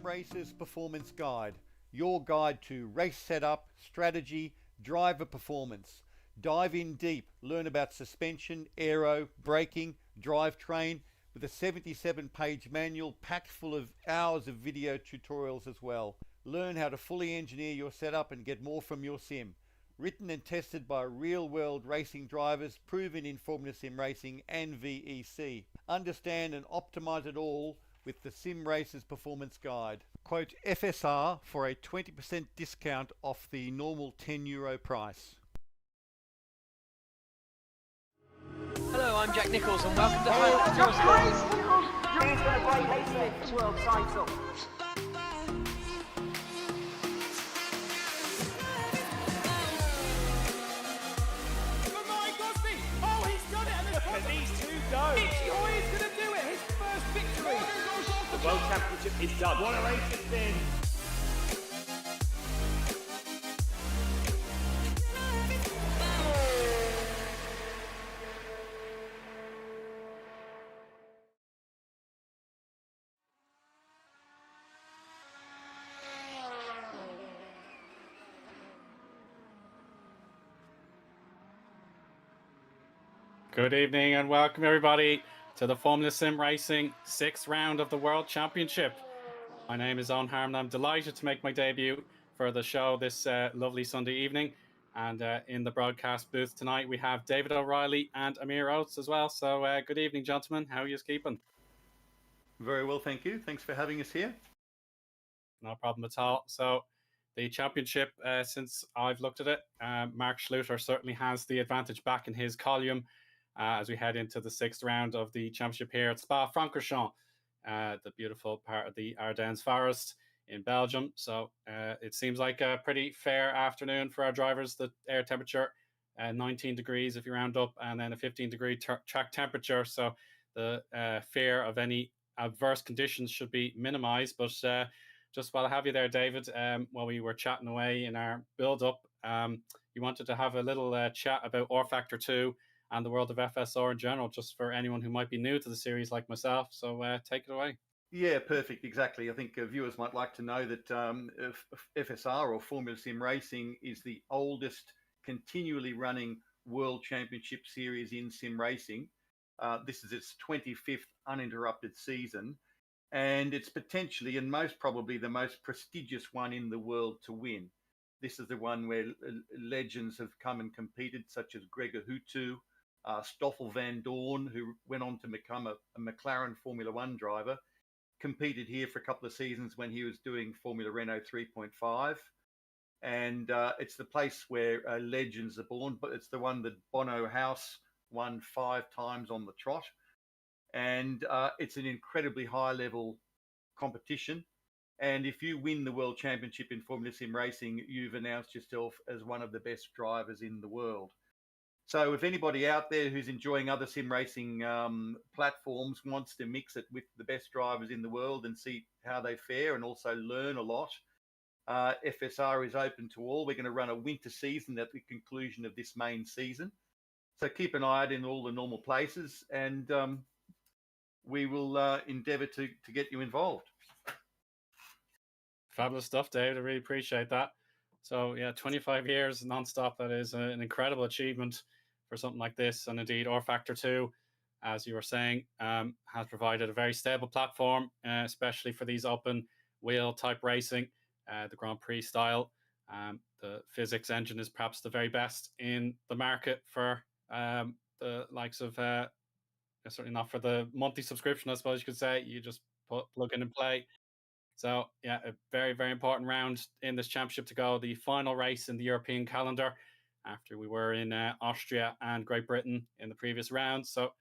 SimRacer's Performance Guide, your guide to race setup, strategy, driver performance. Dive in deep, learn about suspension, aero, braking, drivetrain, with a 77-page manual packed full of hours of video tutorials as well. Learn how to fully engineer your setup and get more from your sim. Written and tested by real-world racing drivers, proven in Formula Sim Racing and VEC. Understand and optimize it all with the SimRacer's Performance Guide. Quote FSR for a 20% discount off the normal €10 price. Hello, I'm Jack Nichols and welcome to Who's going to break Hastings' world title? These two go. Eoin is going to do it, his first victory. The World Championship is done. What a race it's been. Good evening and welcome everybody to the Formula Sim Racing 6th round of the World Championship. My name is Eoin Harmon. I'm delighted to make my debut for the show this lovely Sunday evening. And in the broadcast booth tonight, we have David O'Reilly and Amir Oates as well. So good evening, gentlemen. How are you keeping? Very well, thank you. Thanks for having us here. No problem at all. So the championship, since I've looked at it, Mark Schluter certainly has the advantage back in his column as we head into the 6th round of the championship here at Francorchamps, the beautiful part of the Ardennes forest in Belgium. So it seems like a pretty fair afternoon for our drivers. The air temperature 19 degrees if you round up, and then a 15-degree track temperature. So the fear of any adverse conditions should be minimized. But just while I have you there, David, while we were chatting away in our build-up, you wanted to have a little chat about rFactor 2 and the world of FSR in general, just for anyone who might be new to the series like myself. So take it away. Yeah, perfect. Exactly. I think viewers might like to know that FSR, or Formula Sim Racing, is the oldest continually running World Championship series in sim racing. This is its 25th uninterrupted season, and it's potentially and most probably the most prestigious one in the world to win. This is the one where legends have come and competed, such as Gregor Hutu, Stoffel van Dorn, who went on to become a McLaren Formula One driver, competed here for a couple of seasons when he was doing Formula Renault 3.5. And it's the place where legends are born, but it's the one that Bono House won 5 times on the trot. And it's an incredibly high-level competition. And if you win the World Championship in Formula Sim Racing, you've announced yourself as one of the best drivers in the world. So if anybody out there who's enjoying other sim racing platforms wants to mix it with the best drivers in the world and see how they fare and also learn a lot, FSR is open to all. We're going to run a winter season at the conclusion of this main season. So keep an eye out in all the normal places, and we will endeavour to get you involved. Fabulous stuff, David. I really appreciate that. So, yeah, 25 years non-stop. That is an incredible achievement for something like this. And indeed, rFactor 2, as you were saying, has provided a very stable platform, especially for these open wheel type racing, the Grand Prix style. The physics engine is perhaps the very best in the market for the likes of, certainly not for the monthly subscription, I suppose you could say. You just plug in and play. So, yeah, a very, very important round in this championship to go. The final race in the European calendar after we were in Austria and Great Britain in the previous round. So,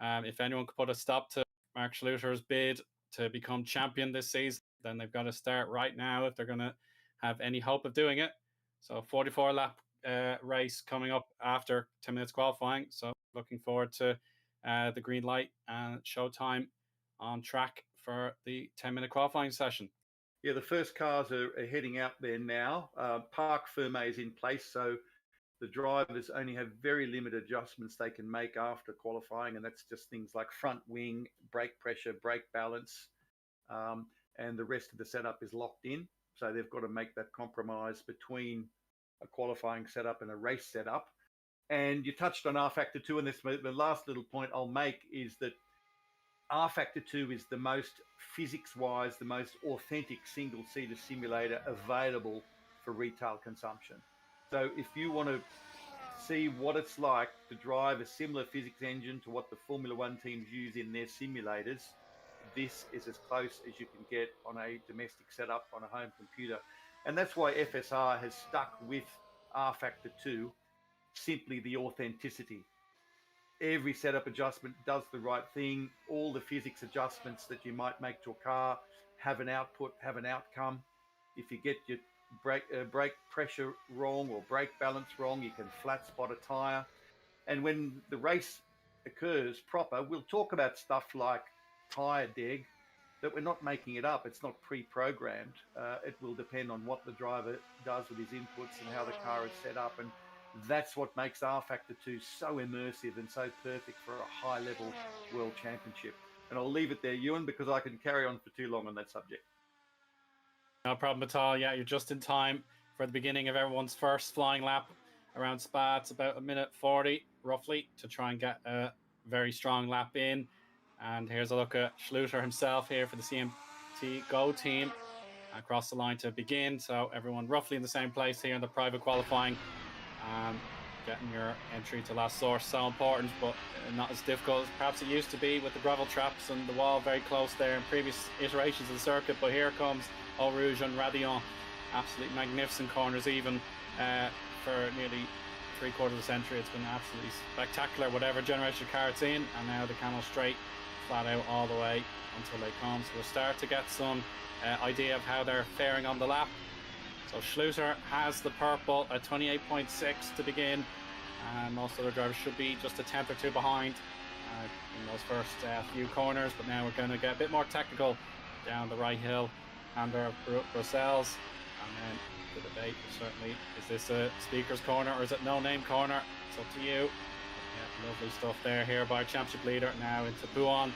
if anyone could put a stop to Mark Schluter's bid to become champion this season, then they've got to start right now if they're going to have any hope of doing it. So, 44-lap race coming up after 10 minutes qualifying. So, looking forward to the green light and showtime on track for the 10-minute qualifying session. Yeah, the first cars are heading out there now. Parc Fermé is in place, so the drivers only have very limited adjustments they can make after qualifying, and that's just things like front wing, brake pressure, brake balance. and the rest of the setup is locked in. So they've got to make that compromise between a qualifying setup and a race setup. And you touched on rFactor 2, and this the last little point I'll make is that rFactor 2 is the most physics-wise, the most authentic single-seater simulator available for retail consumption. So if you want to see what it's like to drive a similar physics engine to what the Formula One teams use in their simulators, this is as close as you can get on a domestic setup on a home computer. And that's why FSR has stuck with rFactor 2, simply the authenticity. Every setup adjustment does the right thing. All the physics adjustments that you might make to a car have an output, have an outcome. If you get your brake pressure wrong or brake balance wrong, you can flat spot a tire. And when the race occurs proper, we'll talk about stuff like tire deg, that we're not making it up. It's not pre-programmed. It will depend on what the driver does with his inputs and how the car is set up. And that's what makes rFactor 2 so immersive and so perfect for a high-level world championship. And I'll leave it there, Ewan, because I can carry on for too long on that subject. No problem at all. Yeah, you're just in time for the beginning of everyone's first flying lap around Spa. It's about 1:40 roughly to try and get a very strong lap in. And here's a look at Schluter himself here for the CMT Go team across the line to begin. So everyone roughly in the same place here in the private qualifying. Getting your entry to last source so important, but not as difficult as perhaps it used to be with the gravel traps and the wall very close there in previous iterations of the circuit. But here comes Eau Rouge and Radillon. Absolutely magnificent corners, even for nearly 3/4 of a century. It's been absolutely spectacular, whatever generation of car it's in. And now the Camel Straight flat out all the way until they come. So we'll start to get some idea of how they're faring on the lap. So Schluter has the purple at 28.6 to begin, and most other drivers should be just a tenth or two behind in those first few corners. But now we're going to get a bit more technical down the right hill under Brussels, and then the debate is certainly, is this a speaker's corner or is it no name corner? It's up to you. Yeah, lovely stuff there here by championship leader. Now into Buon,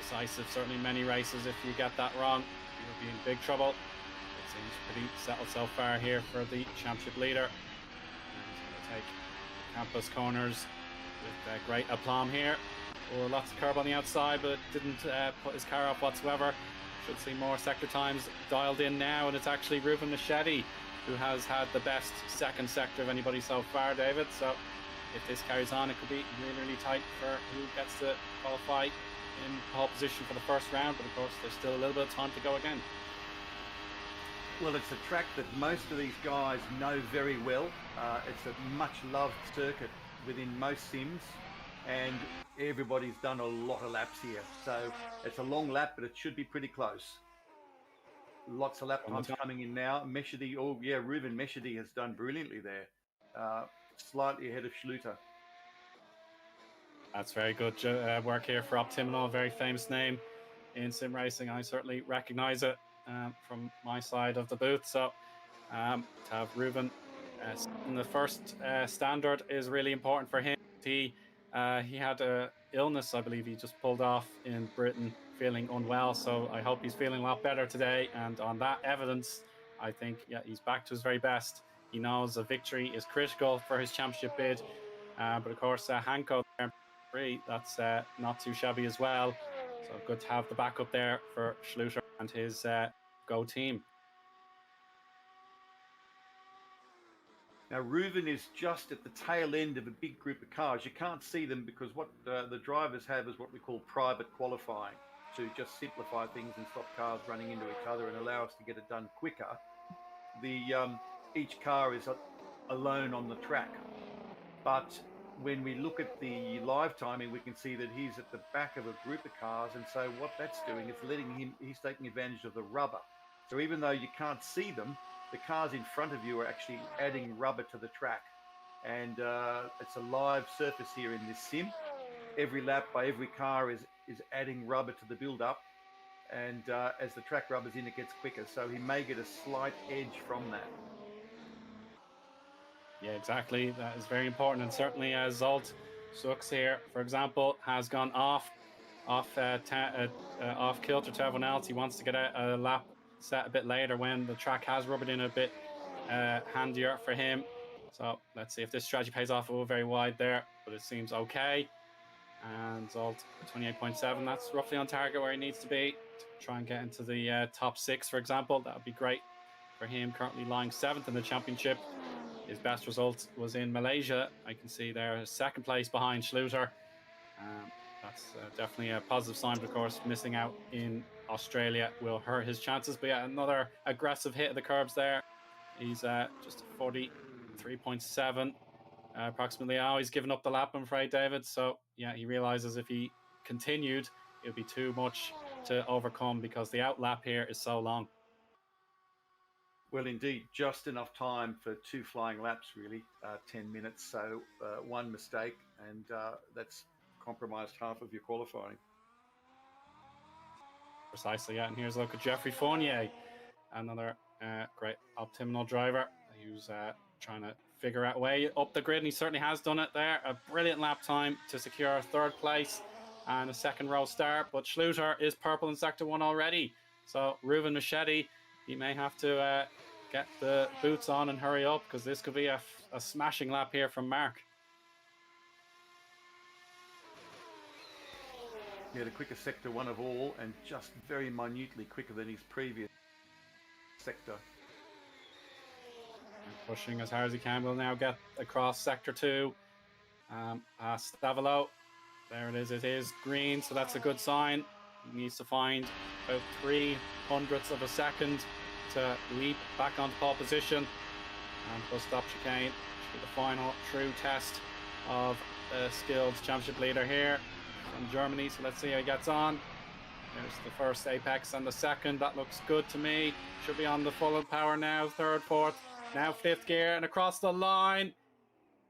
decisive, certainly many races. If you get that wrong, you'll be in big trouble. Seems pretty settled so far here for the championship leader. He's going to take campus corners with great aplomb here. Oh, lots of curb on the outside, but didn't put his car off whatsoever. Should see more sector times dialed in now, and it's actually Ruben Machete who has had the best second sector of anybody so far, David. So if this carries on, it could be really, really tight for who gets to qualify in pole position for the first round. But of course, there's still a little bit of time to go again. Well, it's a track that most of these guys know very well. It's a much-loved circuit within most sims, and everybody's done a lot of laps here. So it's a long lap, but it should be pretty close. Lots of lap times coming in now. Machete, oh yeah, Ruben Machete has done brilliantly there. Slightly ahead of Schluter. That's very good work here for Optimal, a very famous name in sim racing. I certainly recognize it from my side of the booth. So to have Ruben in the first standard is really important for him. He had a illness, I believe he just pulled off in Britain, feeling unwell. So I hope he's feeling a lot better today. And on that evidence, I think he's back to his very best. He knows a victory is critical for his championship bid. But of course, Hanko, that's not too shabby as well. So good to have the backup there for Schluter and his Go team. Now, Reuven is just at the tail end of a big group of cars. You can't see them because what the drivers have is what we call private qualifying, to just simplify things and stop cars running into each other and allow us to get it done quicker. Each car is alone on the track. But when we look at the live timing, we can see that he's at the back of a group of cars. And so what that's doing is he's taking advantage of the rubber. So even though you can't see them, the cars in front of you are actually adding rubber to the track. And it's a live surface here in this sim. Every lap by every car is adding rubber to the build-up. And as the track rubber's in, it gets quicker. So he may get a slight edge from that. Yeah, exactly. That is very important. And certainly as Rd.6 here, for example, has gone off off kilter to everyone else. He wants to get a lap set a bit later when the track has rubbered in a bit handier for him. So let's see if this strategy pays off. Oh, very wide there, but it seems okay. And Zolt 28.7, that's roughly on target where he needs to be to try and get into the top 6, for example. That would be great for him, currently lying 7th in the championship. His best result was in Malaysia. I can see there 2nd place behind Schluter. That's definitely a positive sign, but of course missing out in Australia will hurt his chances. But yeah, another aggressive hit of the curbs there. He's just 43.7 approximately. Oh, he's given up the lap, I'm afraid, David. So yeah, he realizes if he continued, it would be too much to overcome because the out lap here is so long. Well, indeed, just enough time for 2 flying laps, really, 10 minutes. So one mistake, and that's compromised half of your qualifying. Precisely, yeah. And here's a look at Geoffrey Fournier, another great optimal driver who's trying to figure out a way up the grid, and he certainly has done it there. A brilliant lap time to secure 3rd place and a 2nd row start. But Schluter is purple in Sector 1 already. So Reuven Machete, he may have to get the boots on and hurry up, because this could be a smashing lap here from Mark. Yeah, the quickest Sector 1 of all, and just very minutely quicker than his previous sector. Pushing as hard as he can. Will now get across Sector 2. Stavolo. There it is green, so that's a good sign. He needs to find about 3/100ths of a second to leap back onto pole position. And bus stop chicane should be the final true test of the skilled championship leader here from Germany. So let's see how he gets on. There's the first apex and the second. That looks good to me. Should be on the full power now. 3rd, 4th. Now 5th gear and across the line.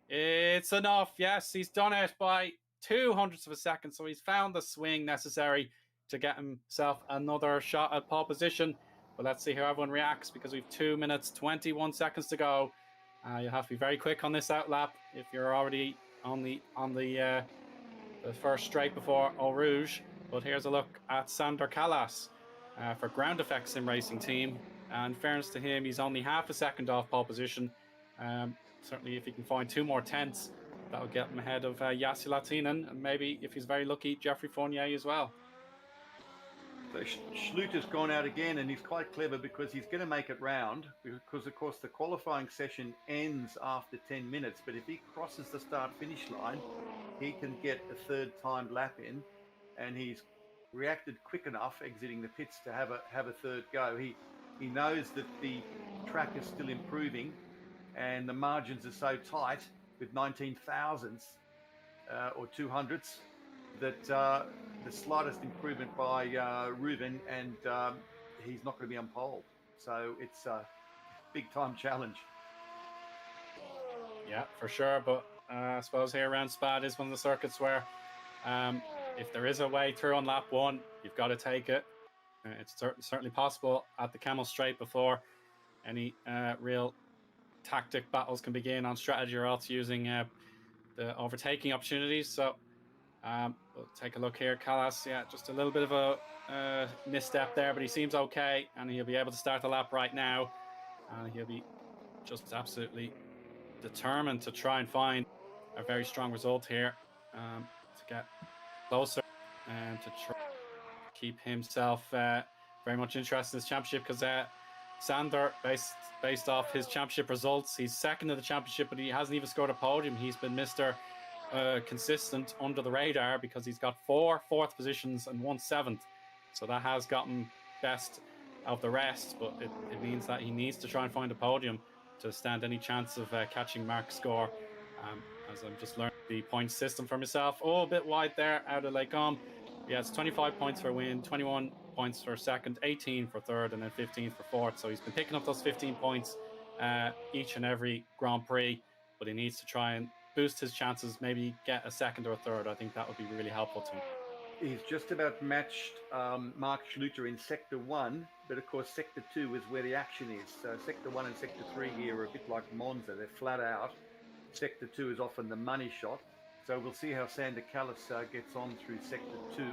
It's enough. Yes, he's done it by 2/100ths of a second. So he's found the swing necessary to get himself another shot at pole position. But let's see how everyone reacts, because we've 2 minutes 21 seconds to go. You'll have to be very quick on this out lap if you're already on the first straight before Eau Rouge. But here's a look at Sander Callas for Ground Effect SimRacing team. And in fairness to him, he's only half a second off pole position. Certainly if he can find 2 more tenths, that will get him ahead of Yassi Latinen, and maybe, if he's very lucky, Geoffrey Fournier as well. So Schluter's gone out again, and he's quite clever because he's going to make it round, because of course the qualifying session ends after 10 minutes. But if he crosses the start-finish line, he can get a 3rd timed lap in, and he's reacted quick enough exiting the pits to have a 3rd go. He knows that the track is still improving, and the margins are so tight with 19 thousandths or 2/100ths that the slightest improvement by Reuven, and he's not going to be on pole. So it's a big-time challenge. Yeah, for sure. But I suppose here around Spa is one of the circuits where if there is a way through on lap 1, you've got to take it. It's certainly possible at the Camel Straight before any real tactic battles can begin on strategy, or else using the overtaking opportunities. So we'll take a look here. Callas, yeah, just a little bit of a misstep there, but he seems okay, and he'll be able to start the lap right now. He'll be just absolutely determined to try and find a very strong result here to get closer and to try keep himself very much interested in this championship, because Sander, based off his championship results, he's 2nd in the championship, but he hasn't even scored a podium. He's been Mr. Consistent under the radar, because he's got 4 4th positions and 1 7th. So that has gotten best of the rest, but it means that he needs to try and find a podium to stand any chance of catching Mark's score. As I'm just learning the point system for myself. Oh, a bit wide there out of Lake Om. Yeah, it's 25 points for win, 21 points for 2nd, 18 for 3rd, and then 15 for 4th. So he's been picking up those 15 points each and every Grand Prix, but he needs to try and boost his chances, maybe get a 2nd or a 3rd. I think that would be really helpful to him. He's just about matched Mark Schluter in Sector 1, but of course Sector 2 is where the action is. So Sector 1 and Sector 3 here are a bit like Monza. They're flat out. Sector 2 is often the money shot. So we'll see how Sander Callas gets on through Sector 2.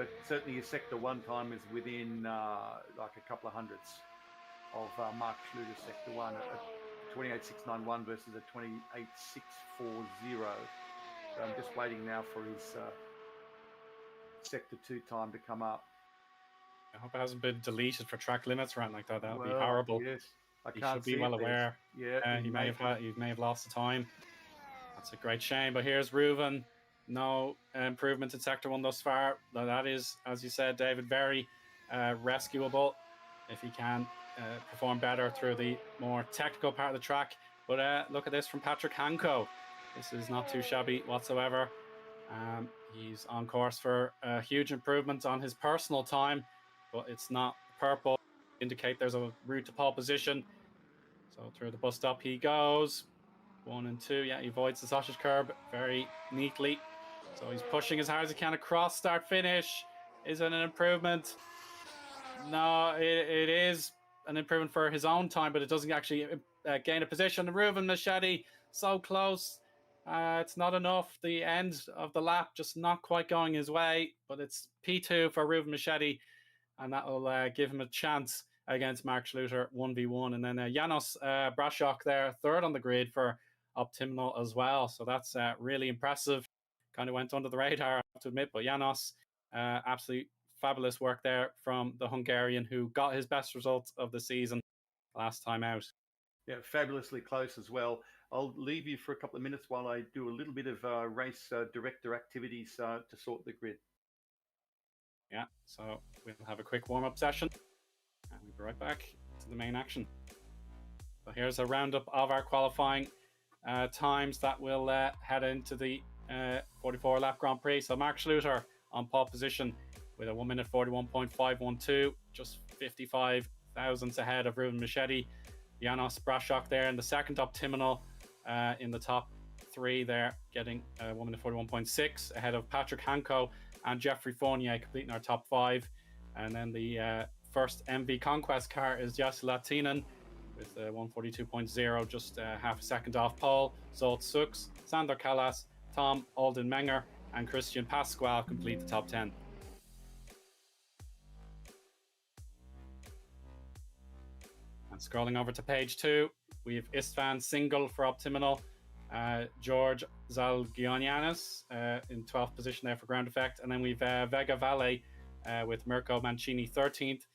but certainly his Sector 1 time is within like a couple of hundredths of Mark Schluter's Sector 1 at 28.691 versus a 28.640. So I'm just waiting now for his Sector 2 time to come up. I hope it hasn't been deleted for track limits or anything like that. That would be Well, horrible. Yes, I He can't should be see well it there. aware. Yeah, He may have lost the time. That's a great shame. But here's Reuven. No improvement in Sector 1 thus far. Now that is, as you said, David, very rescuable if he can perform better through the more technical part of the track. But look at this from Patrick Hanko. This is not too shabby whatsoever. He's on course for a huge improvement on his personal time, but it's not purple. Indicate there's a route to pole position. So through the bus stop he goes. 1 and 2. Yeah, he avoids the sausage curb very neatly. So he's pushing as hard as he can across start finish. Is it an improvement? No, it is an improvement for his own time, but it doesn't actually gain a position. Reuven Machete, so close. It's not enough. The end of the lap just not quite going his way, but it's P2 for Reuven Machete, and that will give him a chance against Mark Schluter 1v1. And then Janos Brashok there, third on the grid for Optimal as well. So that's really impressive. Kind of went under the radar, I have to admit, but Janos, absolutely fabulous work there from the Hungarian who got his best results of the season last time out. Yeah, fabulously close as well. I'll leave you for a couple of minutes while I do a little bit of race director activities to sort the grid. Yeah, so we'll have a quick warm-up session and we'll be right back to the main action. So here's a roundup of our qualifying times that will head into the 44 lap Grand Prix. So Mark Schluter on pole position with a 1 minute 41.512, just 55 thousandths ahead of Reuven Machete. Janos Brashok there in the second, Optimal in the top 3 there, getting 1 minute 41.6 ahead of Patrick Hanko and Jeffrey Fournier completing our top 5. And then the first MV Conquest car is Jussi Latinen with 142.0, just half a second off pole. Rd.6, Sander Kallas, Tom Alden Menger and Christian Pasquale complete the top 10. And scrolling over to page 2, we have Istvan Single for Optimal, George Zalgianianis in 12th position there for ground effect, and then we've Vega Valle with Mirko Mancini 13th,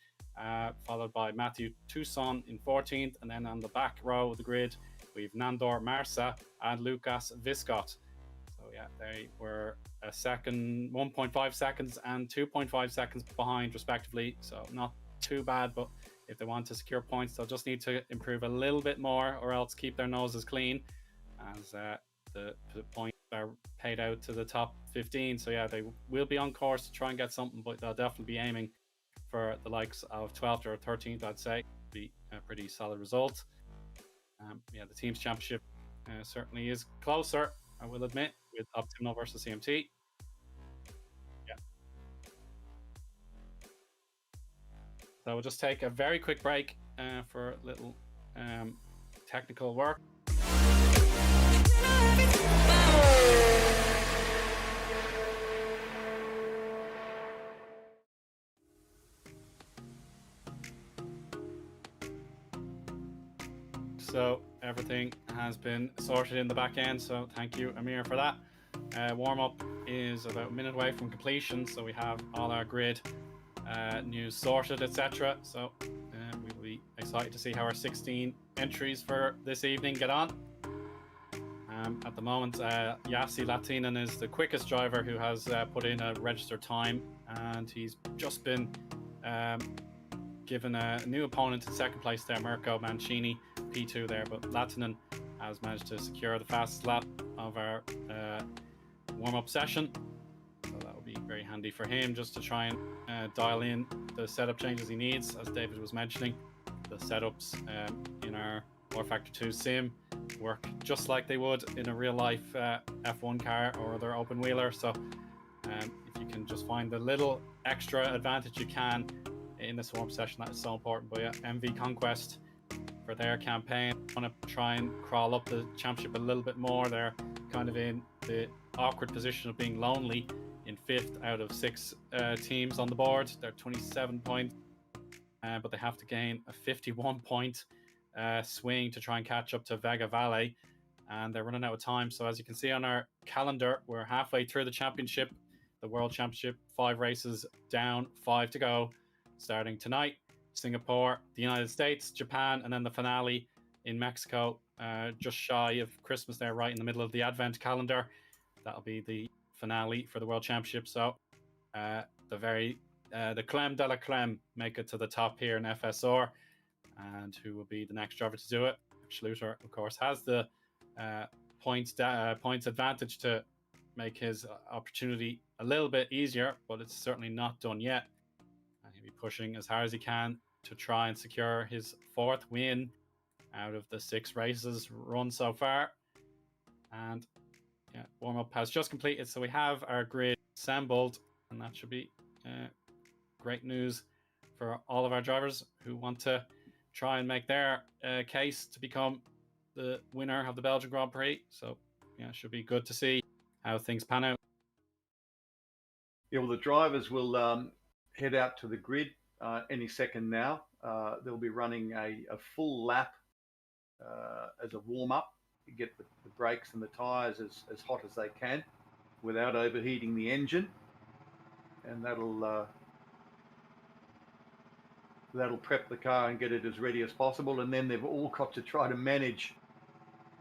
followed by Matthew Toussaint in 14th, and then on the back row of the grid we've Nandor Marsa and Lucas Viscott. So yeah, they were a second, 1.5 seconds and 2.5 seconds behind respectively, so not too bad, but if they want to secure points they'll just need to improve a little bit more or else keep their noses clean, as the points are paid out to the top 15. So yeah, they will be on course to try and get something, but they'll definitely be aiming for the likes of 12th or 13th. I'd say be a pretty solid result. Yeah, the team's championship certainly is closer, I will admit, with Optimal versus CMT. Yeah. So we'll just take a very quick break for a little technical work. So everything has been sorted in the back end, so thank you, Amir, for that. Warm-up is about a minute away from completion, so we have all our grid news sorted, etc. So we will be excited to see how our 16 entries for this evening get on. At the moment, Jussi Latinen is the quickest driver who has put in a registered time, and he's just been given a new opponent in second place there, Mirko Mancini, P2 there, but Latinen has managed to secure the fastest lap of our warm-up session. So that will be very handy for him just to try and dial in the setup changes he needs. As David was mentioning, the setups in our rFactor 2 sim work just like they would in a real-life F1 car or other open wheeler. So if you can just find the little extra advantage you can in this warm session, that is so important. But yeah, MV Conquest for their campaign want to try and crawl up the championship a little bit more. They're kind of in the awkward position of being lonely in 5th out of 6 teams on the board. They're 27 points, but they have to gain a 51-point swing to try and catch up to Vega Valley, and they're running out of time. So as you can see on our calendar, we're halfway through the championship, the World Championship. 5 races down, 5 to go, starting tonight. Singapore, the United States, Japan, and then the finale in Mexico, just shy of Christmas there, right in the middle of the Advent calendar. That'll be the finale for the World Championship. So the creme de la creme make it to the top here in FSR. And who will be the next driver to do it? Schluter, of course, has the points advantage to make his opportunity a little bit easier, but it's certainly not done yet. And he'll be pushing as hard as he can to try and secure his 4th win out of the 6 races run so far. And yeah, warm-up has just completed, so we have our grid assembled, and that should be great news for all of our drivers who want to try and make their case to become the winner of the Belgian Grand Prix. So yeah, it should be good to see how things pan out. Yeah, well, the drivers will head out to the grid any second now. They'll be running a full lap as a warm-up to get the brakes and the tyres as hot as they can without overheating the engine, and that'll prep the car and get it as ready as possible. And then they've all got to try to manage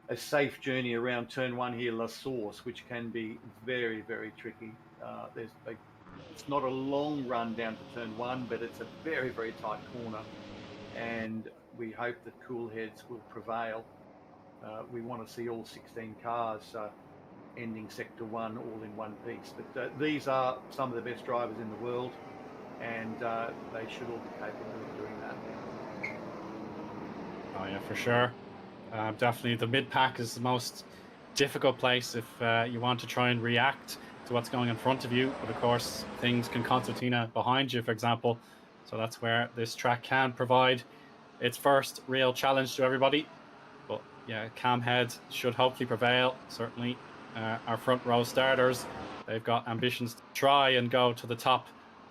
a safe journey around turn 1 here, La Source, which can be very, very tricky. It's not a long run down to turn 1, but it's a very, very tight corner, and we hope that cool heads will prevail. We want to see all 16 cars ending sector 1 all in one piece. But these are some of the best drivers in the world, and they should all be capable of doing that. Oh yeah, for sure. Definitely the mid-pack is the most difficult place if you want to try and react to what's going in front of you. But of course, things can concertina behind you, for example. So that's where this track can provide its first real challenge to everybody. But yeah, calm heads should hopefully prevail. Certainly our front row starters, they've got ambitions to try and go to the top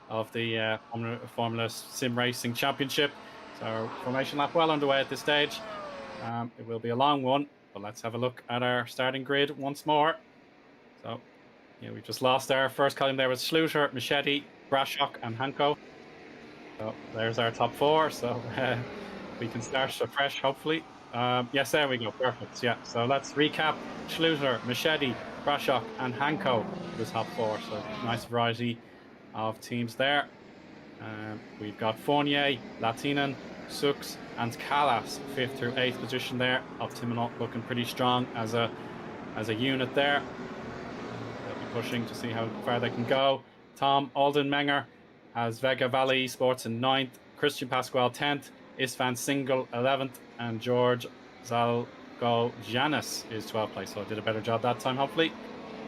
of the Formula SimRacing Championship. So our formation lap well underway at this stage. It will be a long one, but let's have a look at our starting grid once more. So yeah, we just lost our first column there with Schluter, Machete, Brashok, and Hanko. So there's our top 4. So we can start afresh, hopefully. Yes, there we go. Perfect. Yeah. So let's recap: Schluter, Machete, Brashok, and Hanko, the top 4. So nice variety of teams there. We've got Fournier, Latinen, Sux, and Callas 5th through 8th position there. Optimal looking pretty strong as a unit there. They'll be pushing to see how far they can go. Tom Aldenmenger has Vega Valley eSports in 9th, Christian Pasquale 10th, Istvan Single 11th, and George Zalgojanis is 12th place. So I did a better job that time, hopefully.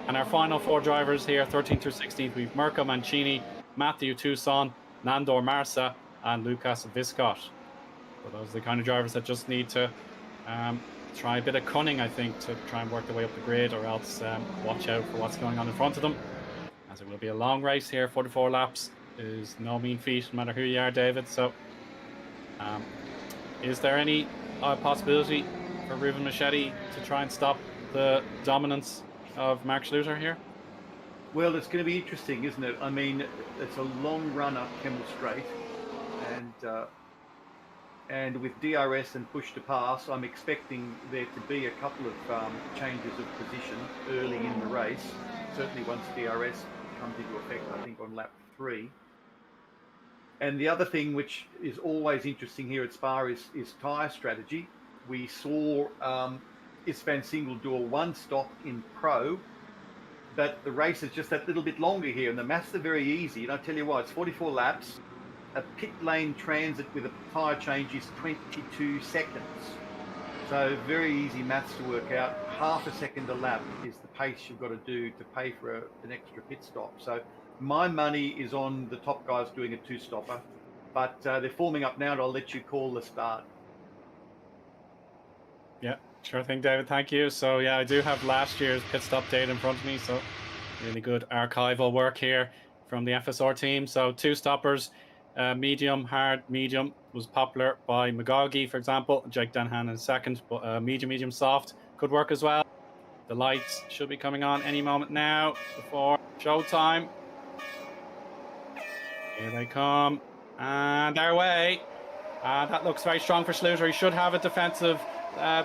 And our final 4 drivers here, 13th through 16th, we've Mirko Mancini, Matthew Toussaint, Nandor Marsa, and Lucas Viscott. So those are the kind of drivers that just need to try a bit of cunning, I think, to try and work their way up the grid, or else watch out for what's going on in front of them, as it will be a long race here. 44 laps is no mean feat, no matter who you are, David. So is there any possibility for Ruben Machete to try and stop the dominance of Mark Schluter here? Well, it's going to be interesting, isn't it? I mean, it's a long run up Kemmel Straight, and with DRS and push to pass, I'm expecting there to be a couple of changes of position early in the race. Certainly once DRS comes into effect, I think on lap 3. And the other thing which is always interesting here at Spa is tyre strategy. We saw Istvan Single do a 1-stop in Pro, but the race is just that little bit longer here, and the maths are very easy. And I tell you what, it's 44 laps. A pit lane transit with a tyre change is 22 seconds. So very easy maths to work out. Half a second a lap is the pace you've got to do to pay for an extra pit stop. So my money is on the top guys doing a 2-stopper, but they're forming up now, and I'll let you call the start. Yeah, sure thing, David. Thank you. So yeah, I do have last year's pit stop data in front of me. So Really good archival work here from the FSR team. So 2 stoppers, medium, hard, medium was popular by McGaughey, for example. Jake Denhan in second, but medium, soft could work as well. The lights should be coming on any moment now before showtime. Here they come, and they're away. That looks very strong for Schluter. He should have a defensive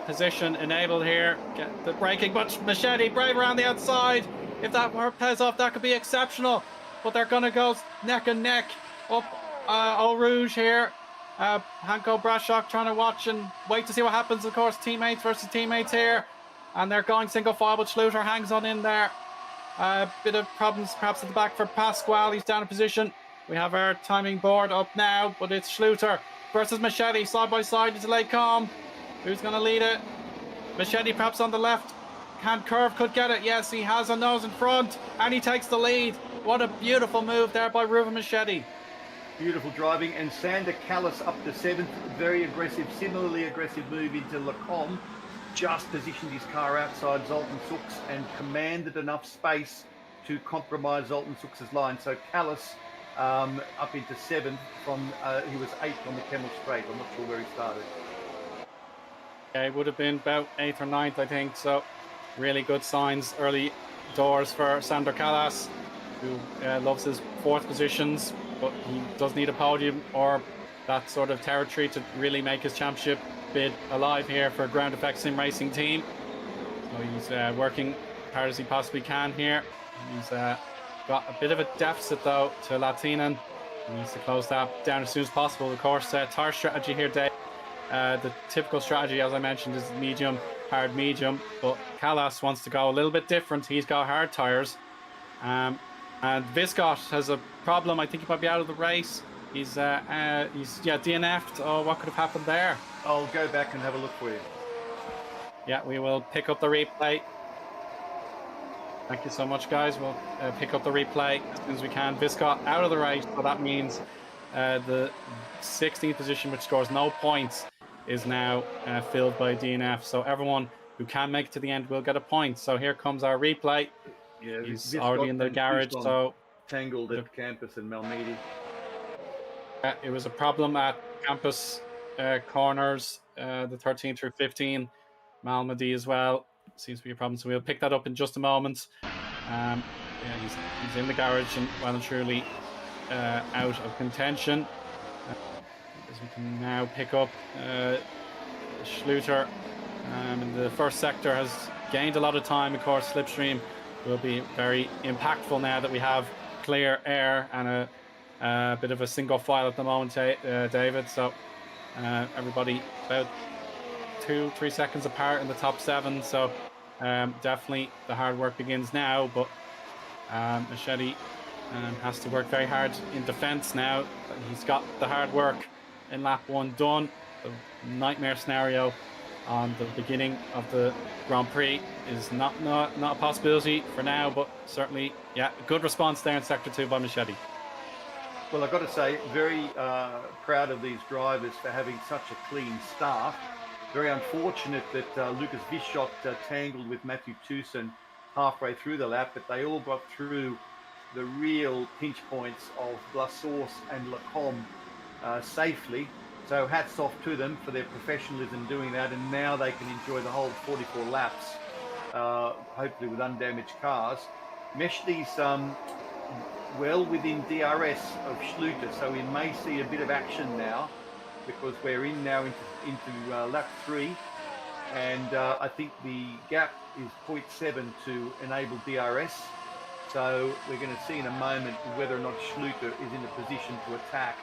position enabled here. Get the braking, but Machete brave around the outside. If that pays off, that could be exceptional. But they're going to go neck and neck up Eau Rouge here. Hanko Brashok trying to watch and wait to see what happens. Of course, teammates versus teammates here. And they're going single file, but Schluter hangs on in there. Bit of problems perhaps at the back for Pasquale. He's down in position. We have our timing board up now, but it's Schluter versus Machete side by side into Lake Com. Who's going to lead it? Machete perhaps on the left hand curve could get it. Yes, he has a nose in front and he takes the lead. What a beautiful move there by Ruben Machete. Beautiful driving, and Sander Callis up to 7th. Very aggressive, similarly aggressive move into Lacombe. Just positioned his car outside Zoltan Suk's and commanded enough space to compromise Zoltan Suk's line. So Callis up into 7th from he was 8th on the Kemmel Straight. I'm not sure where he started. Yeah, it would have been about 8th or 9th, I think. So really good signs early doors for Sander Callas, who loves his 4th positions, but he does need a podium or that sort of territory to really make his championship bid alive here for a ground effect sim racing team. So he's working hard as he possibly can here. He's got a bit of a deficit though to Latinen. He needs to close that down as soon as possible. Of course, tire strategy here, Dave. The typical strategy, as I mentioned, is medium, hard, medium. But Callas wants to go a little bit different. He's got hard tires. And Viscott has a problem. I think he might be out of the race. He's DNF'd. Oh, what could have happened there? I'll go back and have a look for you. Yeah, we will pick up the replay. Thank you so much, guys. We'll pick up the replay as soon as we can. Viscott out of the race, so that means the 16th position, which scores no points, is now filled by DNF. So everyone who can make it to the end will get a point. So here comes our replay. Yeah, he's already in the garage. So tangled at campus in Malmedy. It was a problem at campus corners, the 13 through 15, Malmedy as well. Seems to be a problem, so we'll pick that up in just a moment. Yeah, he's in the garage and well and truly out of contention. As we can now pick up Schluter in the first sector has gained a lot of time. Of course, slipstream will be very impactful now that we have clear air and a bit of a single file at the moment, David. So everybody about 2-3 seconds apart in the top 7. So definitely the hard work begins now. But Machete has to work very hard in defense now. He's got the hard work in lap 1 done. The nightmare scenario on the beginning of the Grand Prix is not a possibility for now, but certainly, yeah, a good response there in Sector 2 by Machete. Well, I've got to say, very proud of these drivers for having such a clean start. Very unfortunate that Lucas Vischot tangled with Matthew Tucson halfway through the lap, but they all got through the real pinch points of Blassource and Lacombe safely. So hats off to them for their professionalism doing that, and now they can enjoy the whole 44 laps, hopefully with undamaged cars. Mechete's well within DRS of Schluter, so we may see a bit of action now because we're in now into lap 3, and I think the gap is 0.7 to enable DRS. So we're going to see in a moment whether or not Schluter is in a position to attack.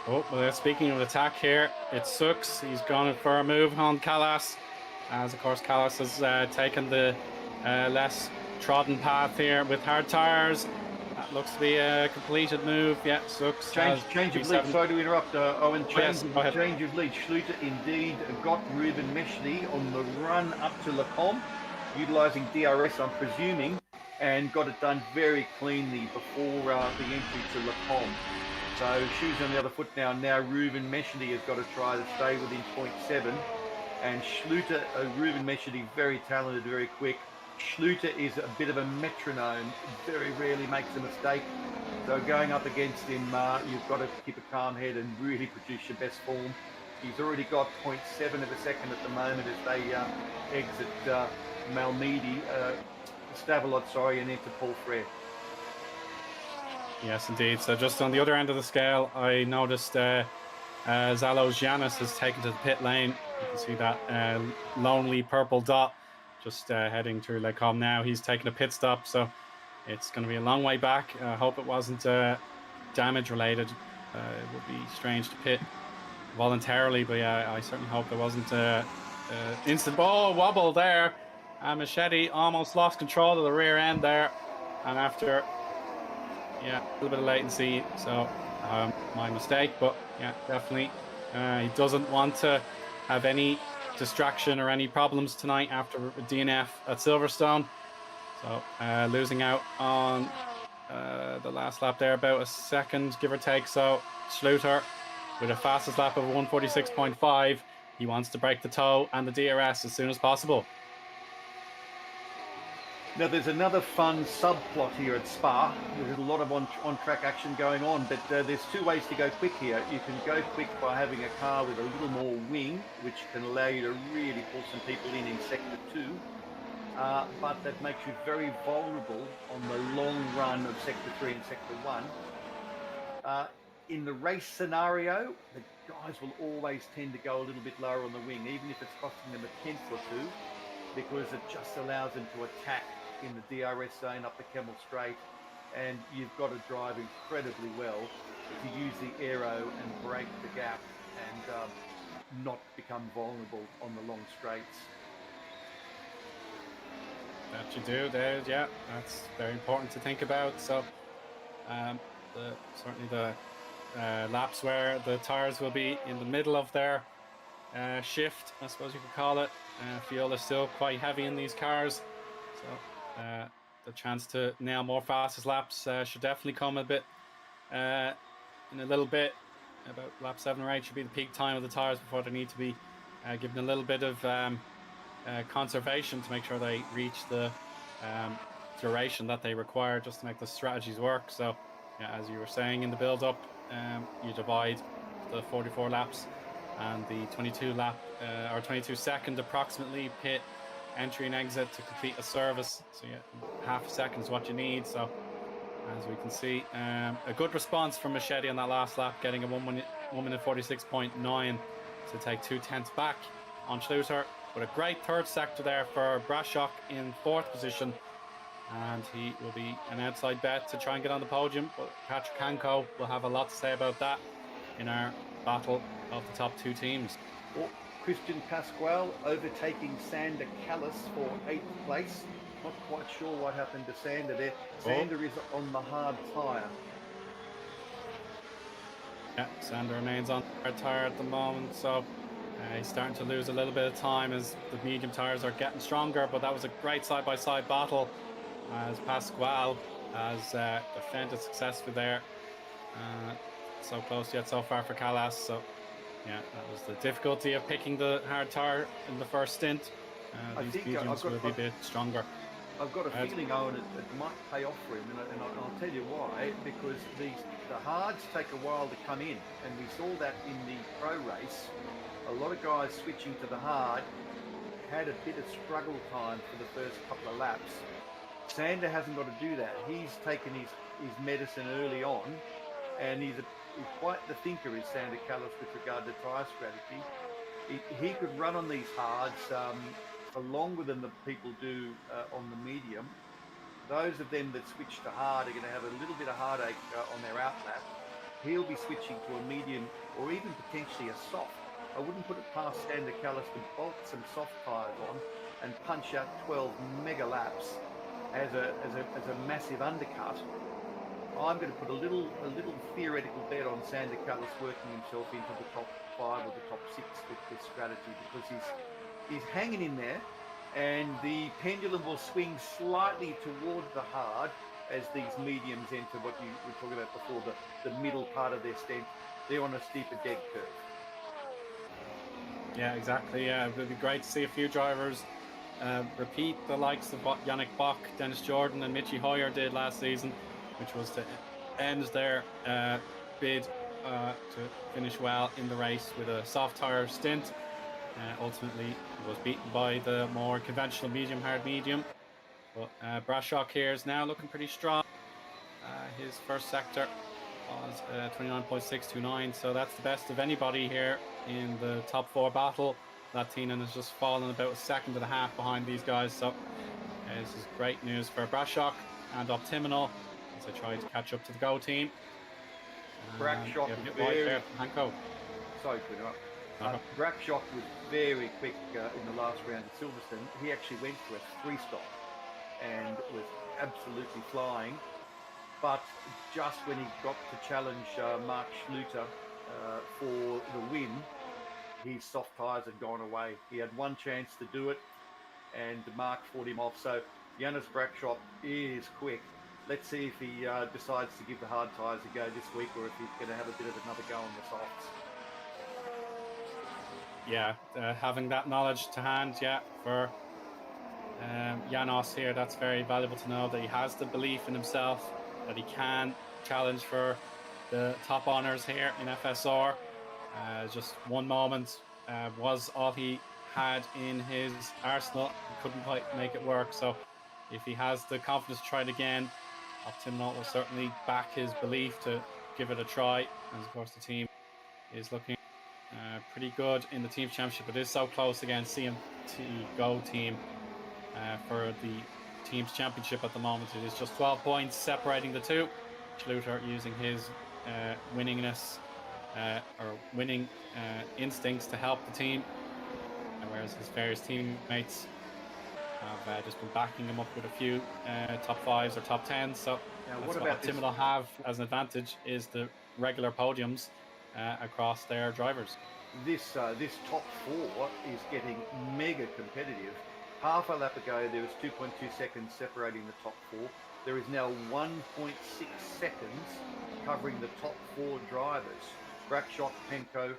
Oh, well, speaking of attack here, it's Sux. He's gone for a move on Callas, as of course Callas has taken the less trodden path here with hard tires. That looks to be a completed move. Yeah, Sux. Change of lead. Sorry to interrupt, Owen. Change of lead. Schluter indeed got Ruben Mechety on the run up to Lacombe, utilising DRS, I'm presuming, and got it done very cleanly before the entry to Lacombe. So shoes on the other foot now. Now Ruben Mechety has got to try to stay within 0.7. And Schluter, Ruben Machete, very talented, very quick. Schluter is a bit of a metronome, very rarely makes a mistake. So going up against him, you've got to keep a calm head and really produce your best form. He's already got 0.7 of a second at the moment as they exit Malmedy, Stavelot, sorry, and into Paul Frere. Yes, indeed. So just on the other end of the scale, I noticed Zalos Giannis has taken to the pit lane. You can see that lonely purple dot just heading through Lake Com now. He's taking a pit stop, so it's going to be a long way back. I hope it wasn't damage related. It would be strange to pit voluntarily, but yeah, I certainly hope it wasn't instant wobble there. Machete almost lost control of the rear end there, and after a little bit of latency, so my mistake, but yeah, definitely he doesn't want to have any distraction or any problems tonight after DNF at Silverstone. So losing out on the last lap there, about a second give or take. So Schluter with a fastest lap of 146.5. He wants to break the toe and the DRS as soon as possible. Now there's another fun subplot here at Spa. There's a lot of on-track action going on, but there's two ways to go quick here. You can go quick by having a car with a little more wing, which can allow you to really pull some people in Sector 2. But that makes you very vulnerable on the long run of Sector 3 and Sector 1. In the race scenario, the guys will always tend to go a little bit lower on the wing, even if it's costing them a tenth or two, because it just allows them to attack in the DRS zone up the Camel Straight, and you've got to drive incredibly well to use the aero and break the gap and not become vulnerable on the long straights. That you do there, yeah, that's very important to think about. So certainly the laps where the tires will be in the middle of their shift, I suppose you could call it. Fuel is still quite heavy in these cars, so the chance to nail more fastest laps should definitely come a bit in a little bit. About lap 7 or 8 should be the peak time of the tires before they need to be given a little bit of conservation to make sure they reach the duration that they require just to make the strategies work. So yeah, as you were saying in the build up, you divide the 44 laps and the 22 lap or 22 second approximately pit entry and exit to complete a service. So yeah, half a second is what you need. So as we can see, a good response from Machete on that last lap, getting a 1 minute 46.9 to take 2/10 back on Schluter, with a great third sector there for Brashok in 4th position, and he will be an outside bet to try and get on the podium, but Patrick Hanko will have a lot to say about that in our battle of the top 2 teams. Oh, Christian Pasquale overtaking Sander Callis for 8th place. Not quite sure what happened to Sander there. Sander is on the hard tyre. Yeah, Sander remains on the hard tyre at the moment, so he's starting to lose a little bit of time as the medium tires are getting stronger, but that was a great side-by-side battle as Pasquale has defended successfully there. So close yet so far for Callas. So yeah, that was the difficulty of picking the hard tire in the first stint. These mediums will be a bit stronger. I've got a feeling, Owen, it might pay off for him, and I'll tell you why. Because the hards take a while to come in, and we saw that in the pro race. A lot of guys switching to the hard had a bit of struggle time for the first couple of laps. Sander hasn't got to do that. He's taken his medicine early on, and he's quite the thinker, is Sander Callis, with regard to tyre strategy. He could run on these hards for longer than the people do on the medium. Those of them that switch to hard are going to have a little bit of heartache on their outlap. He'll be switching to a medium or even potentially a soft. I wouldn't put it past Sander Callis to bolt some soft tyres on and punch out 12 mega laps as a massive undercut. I'm going to put a little theoretical bet on Sander Callis working himself into the top 5 or the top 6 with this strategy, because he's hanging in there, and the pendulum will swing slightly toward the hard as these mediums enter what you were talking about before, the middle part of their stent. They're on a steeper dead curve. Yeah, exactly. Yeah, it would be great to see a few drivers repeat the likes of what Yannick Bach, Dennis Jordan, and Michi Hoyer did last season, which was to end their bid to finish well in the race with a soft tire stint. Ultimately, he was beaten by the more conventional medium, hard medium. But Brashok here is now looking pretty strong. His first sector was 29.629, so that's the best of anybody here in the top 4 battle. Latinen has just fallen about a second and a half behind these guys, so this is great news for Brashok and Optiminal as they try to catch up to the Go team. Brashok was very... Hanko. Sorry to interrupt. Brashok was very quick in the last round at Silverstone. He actually went for a 3-stop and was absolutely flying. But just when he got to challenge Mark Schluter for the win, his soft tyres had gone away. He had one chance to do it, and Mark fought him off. So Janis Brashok is quick. Let's see if he decides to give the hard tyres a go this week, or if he's going to have a bit of another go on the softs. Yeah, having that knowledge to hand, for Janos here, that's very valuable to know that he has the belief in himself, that he can challenge for the top honours here in FSR. Just one moment was all he had in his arsenal. He couldn't quite make it work. So if he has the confidence to try it again, Optiminal will certainly back his belief to give it a try. And of course the team is looking pretty good in the Teams Championship. It is so close against CMT Go team for the Teams Championship at the moment. It is just 12 points separating the two. Schluter using his winningness or winning instincts to help the team, whereas his various teammates have just been backing him up with a few top 5s or top 10s. So now, what Optiminal have as an advantage is the regular podiums across their drivers. This top 4 is getting mega competitive. Half a lap ago, there was 2.2 seconds separating the top 4. There is now 1.6 seconds covering the top 4 drivers. Brashok, Penko,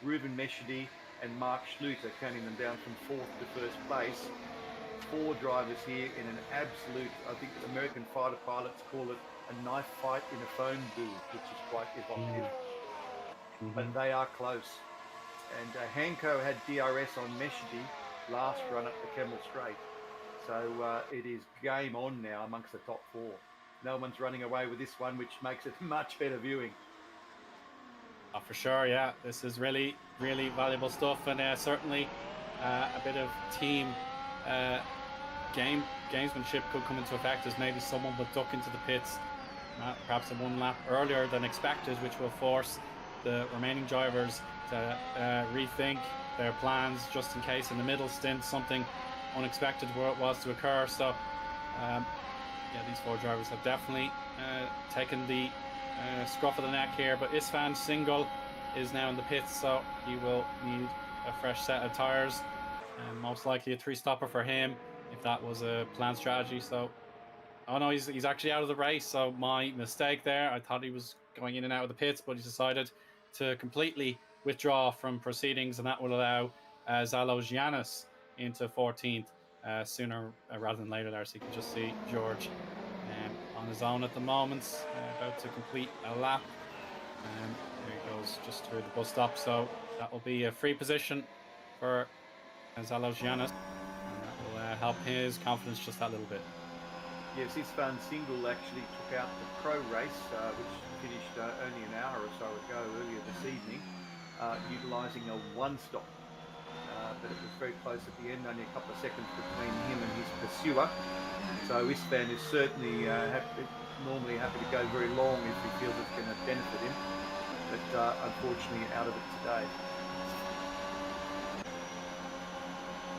Ruben Mechede, and Mark Schluter, counting them down from 4th to 1st place. 4 drivers here in an absolute, I think American fighter pilots call it a knife fight in a phone booth, which is quite evocative. But they are close. And Hanko had DRS on Mechede last run up the Kemmel Straight. So it is game on now amongst the top 4. No one's running away with this one, which makes it much better viewing. Oh, for sure, yeah. This is really, really valuable stuff, and certainly a bit of team gamesmanship could come into effect, as maybe someone would duck into the pits perhaps a 1 lap earlier than expected, which will force the remaining drivers to rethink their plans just in case in the middle stint something unexpected was to occur. So these 4 drivers have definitely taken the scruff of the neck here, but Istvan Singal is now in the pits, so he will need a fresh set of tires and most likely a 3-stopper for him if that was a planned strategy. So he's actually out of the race, so my mistake there. I thought he was going in and out of the pits, but he decided to completely withdraw from proceedings, and that will allow Zalos Giannis into 14th sooner rather than later there. So you can just see George on his own at the moment, about to complete a lap. There he goes just through the bus stop. So that will be a free position for Zalos Giannis, and that will help his confidence just that little bit. Yes, Istvan Singal actually took out the pro race, which finished only an hour or so ago earlier this evening, utilising a 1-stop. But it was very close at the end, only a couple of seconds between him and his pursuer. So Istvan is certainly normally happy to go very long if he feels it's going to benefit him, but unfortunately out of it today.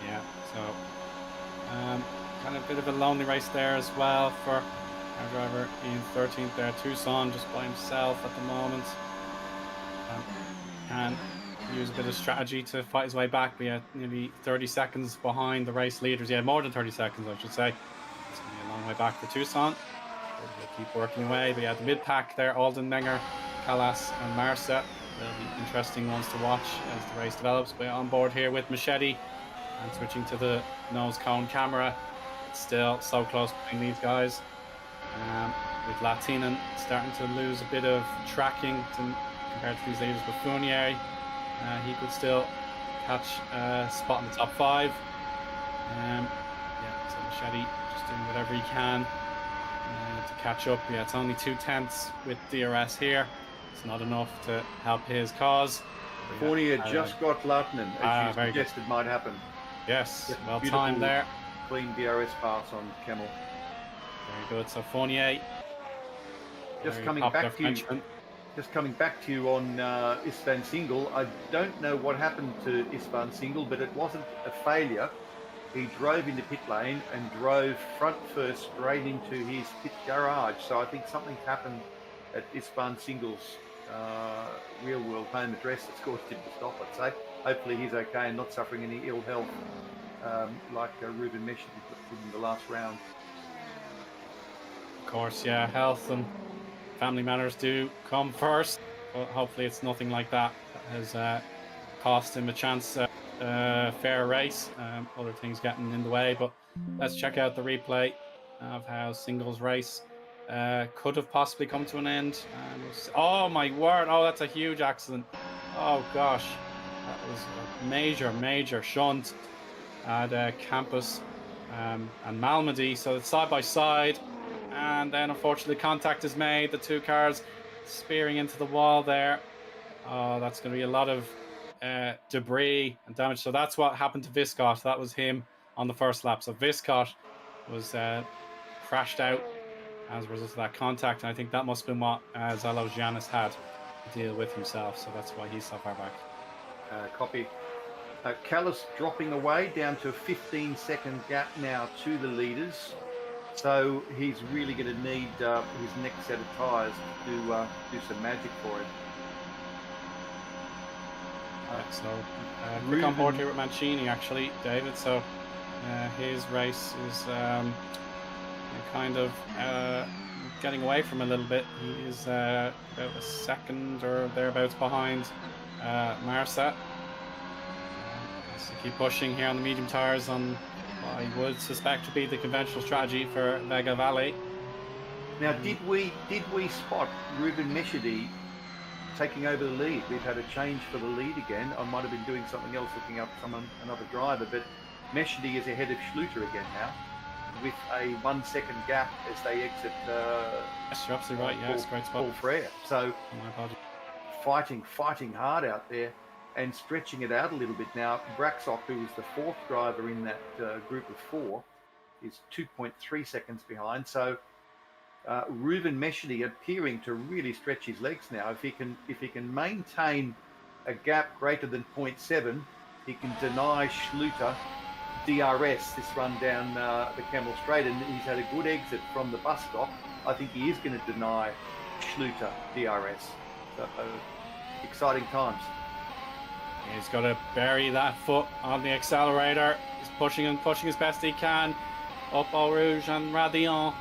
Yeah, so kind of a bit of a lonely race there as well for our driver in 13th there, Tucson, just by himself at the moment. Can use a bit of strategy to fight his way back, but yeah, nearly 30 seconds behind the race leaders. Yeah, more than 30 seconds, I should say. It's going to be a long way back for Tucson. We'll keep working away, but yeah, the mid-pack there, Alden Menger, Callas and Marsa will be interesting ones to watch as the race develops. But on board here with Machete and switching to the nose cone camera. It's still so close between these guys. With Latinen starting to lose a bit of tracking compared to these leaders. But Fournier, he could still catch a spot in the top 5. Yeah, so Machete just doing whatever he can to catch up. Yeah, it's only 2/10 with DRS here. It's not enough to help his cause. Fournier just got Latinen, as you suggested good. might happen. Yes, well timed there. Clean DRS pass on Camel. Very good. So Fournier, just coming back to you on Istvan Single. I don't know what happened to Istvan Single, but it wasn't a failure. He drove into pit lane and drove front first straight into his pit garage. So I think something's happened at Istvan Single's real world home address that's caused him to stop, I'd say. Hopefully he's okay and not suffering any ill health like Ruben Machete did in the last round. Of course, yeah, health and family matters do come first, but hopefully it's nothing like that has cost him a chance at a fair race. Other things getting in the way, but let's check out the replay of how Singles race could have possibly come to an end. Oh my word, oh that's a huge accident. Oh gosh, that was a major shunt at Campus and Malmedy, so it's side by side. And then unfortunately contact is made, the two cars spearing into the wall there. Oh, that's going to be a lot of debris and damage. So that's what happened to Viscott. That was him on the first lap. So Viscott was crashed out as a result of that contact. And I think that must have been what Zalo Giannis had to deal with himself. So that's why he's so far back. Copy. Callis dropping away down to a 15-second gap now to the leaders. So he's really going to need his next set of tyres to do some magic for him. Quick on board here with Mancini, actually, David. So his race is kind of getting away from a little bit. He is about a second or thereabouts behind Marsa. So keep pushing here on the medium tyres on I would suspect to be the conventional strategy for Vega Valley. Now, did we spot Ruben Machete taking over the lead? We've had a change for the lead again. I might have been doing something else, looking up another driver, but Machete is ahead of Schluter again now, with a 1 second gap as they exit. Yes, you're absolutely right. Yeah, it's a great spot. Paul Frere. So my fighting hard out there. And stretching it out a little bit now. Braxock, who was the 4th driver in that group of 4, is 2.3 seconds behind. So Ruben Machete appearing to really stretch his legs now. If he can maintain a gap greater than 0.7, he can deny Schluter DRS this run down the Camel Straight. And he's had a good exit from the bus stop. I think he is going to deny Schluter DRS. So exciting times. He's got to bury that foot on the accelerator. He's pushing as best he can. Up Eau Rouge and Radillon.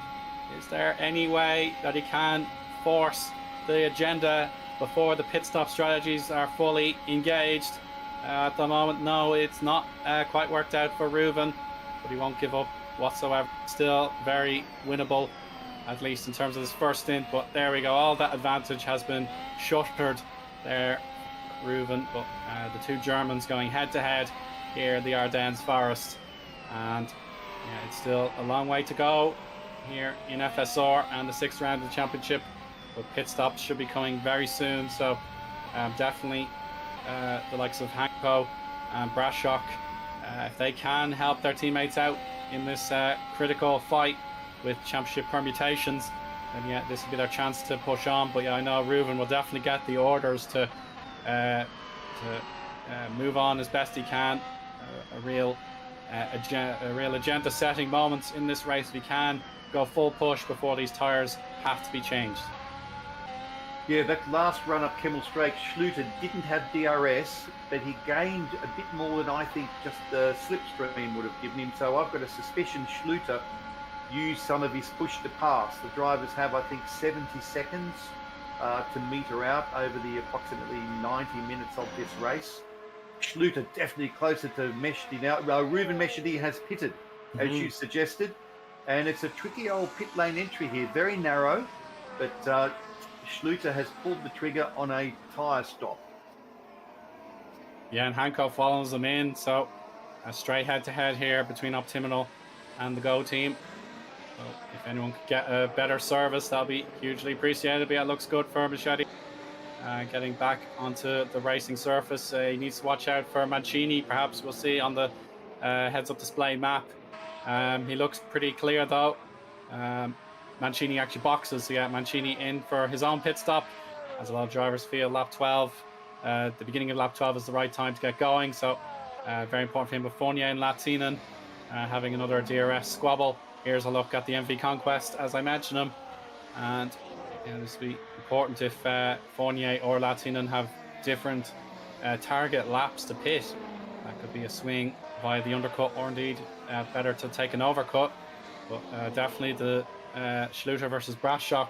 Is there any way that he can force the agenda before the pit stop strategies are fully engaged? At the moment, no, it's not quite worked out for Reuven, but he won't give up whatsoever. Still very winnable, at least in terms of his first stint. But there we go. All that advantage has been shuttered there. Reuven, but the two Germans going head to head here in the Ardennes Forest, and yeah, it's still a long way to go here in FSR and the 6th round of the championship, but pit stops should be coming very soon. So definitely the likes of Hanko and Brashok, if they can help their teammates out in this critical fight with championship permutations, then yeah, this will be their chance to push on. But yeah, I know Reuven will definitely get the orders to move on as best he can. A real agenda-setting moments in this race. If he can go full push before these tyres have to be changed. Yeah, that last run up Camel Straight, Schluter didn't have DRS, but he gained a bit more than I think just the slipstream would have given him. So I've got a suspicion Schluter used some of his push to pass. The drivers have, I think, 70 seconds to meter out over the approximately 90 minutes of this race. Schluter definitely closer to Machete now. Ruben Machete has pitted, as you suggested, and it's a tricky old pit lane entry here, very narrow, but Schluter has pulled the trigger on a tyre stop. Yeah, and Hanko follows them in, so a straight head-to-head here between Optimal and the Go team. So if anyone could get a better service, that'll be hugely appreciated. But yeah, it looks good for Machete. Getting back onto the racing surface. He needs to watch out for Mancini. Perhaps we'll see on the heads-up display map. He looks pretty clear though. Mancini actually boxes. So yeah, Mancini in for his own pit stop. As a lot of drivers feel, lap 12. The beginning of lap 12 is the right time to get going. So very important for him. With Fournier and Latinen having another DRS squabble. Here's a look at the MV Conquest as I mentioned him. And yeah, this will be important if Fournier or Latinen have different target laps to pit. That could be a swing via the undercut, or indeed better to take an overcut. But definitely the Schluter versus Brashock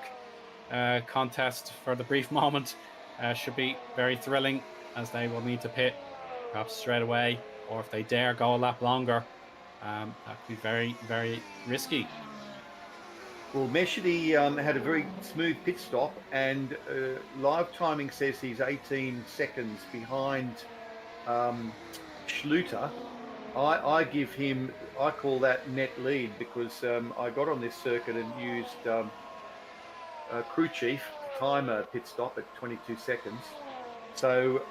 contest for the brief moment should be very thrilling, as they will need to pit perhaps straight away, or if they dare go a lap longer, that could be very, very risky. Well, Machete had a very smooth pit stop, and live timing says he's 18 seconds behind Schluter. I give him, I call that net lead, because I got on this circuit and used Crew Chief to time a pit stop at 22 seconds. So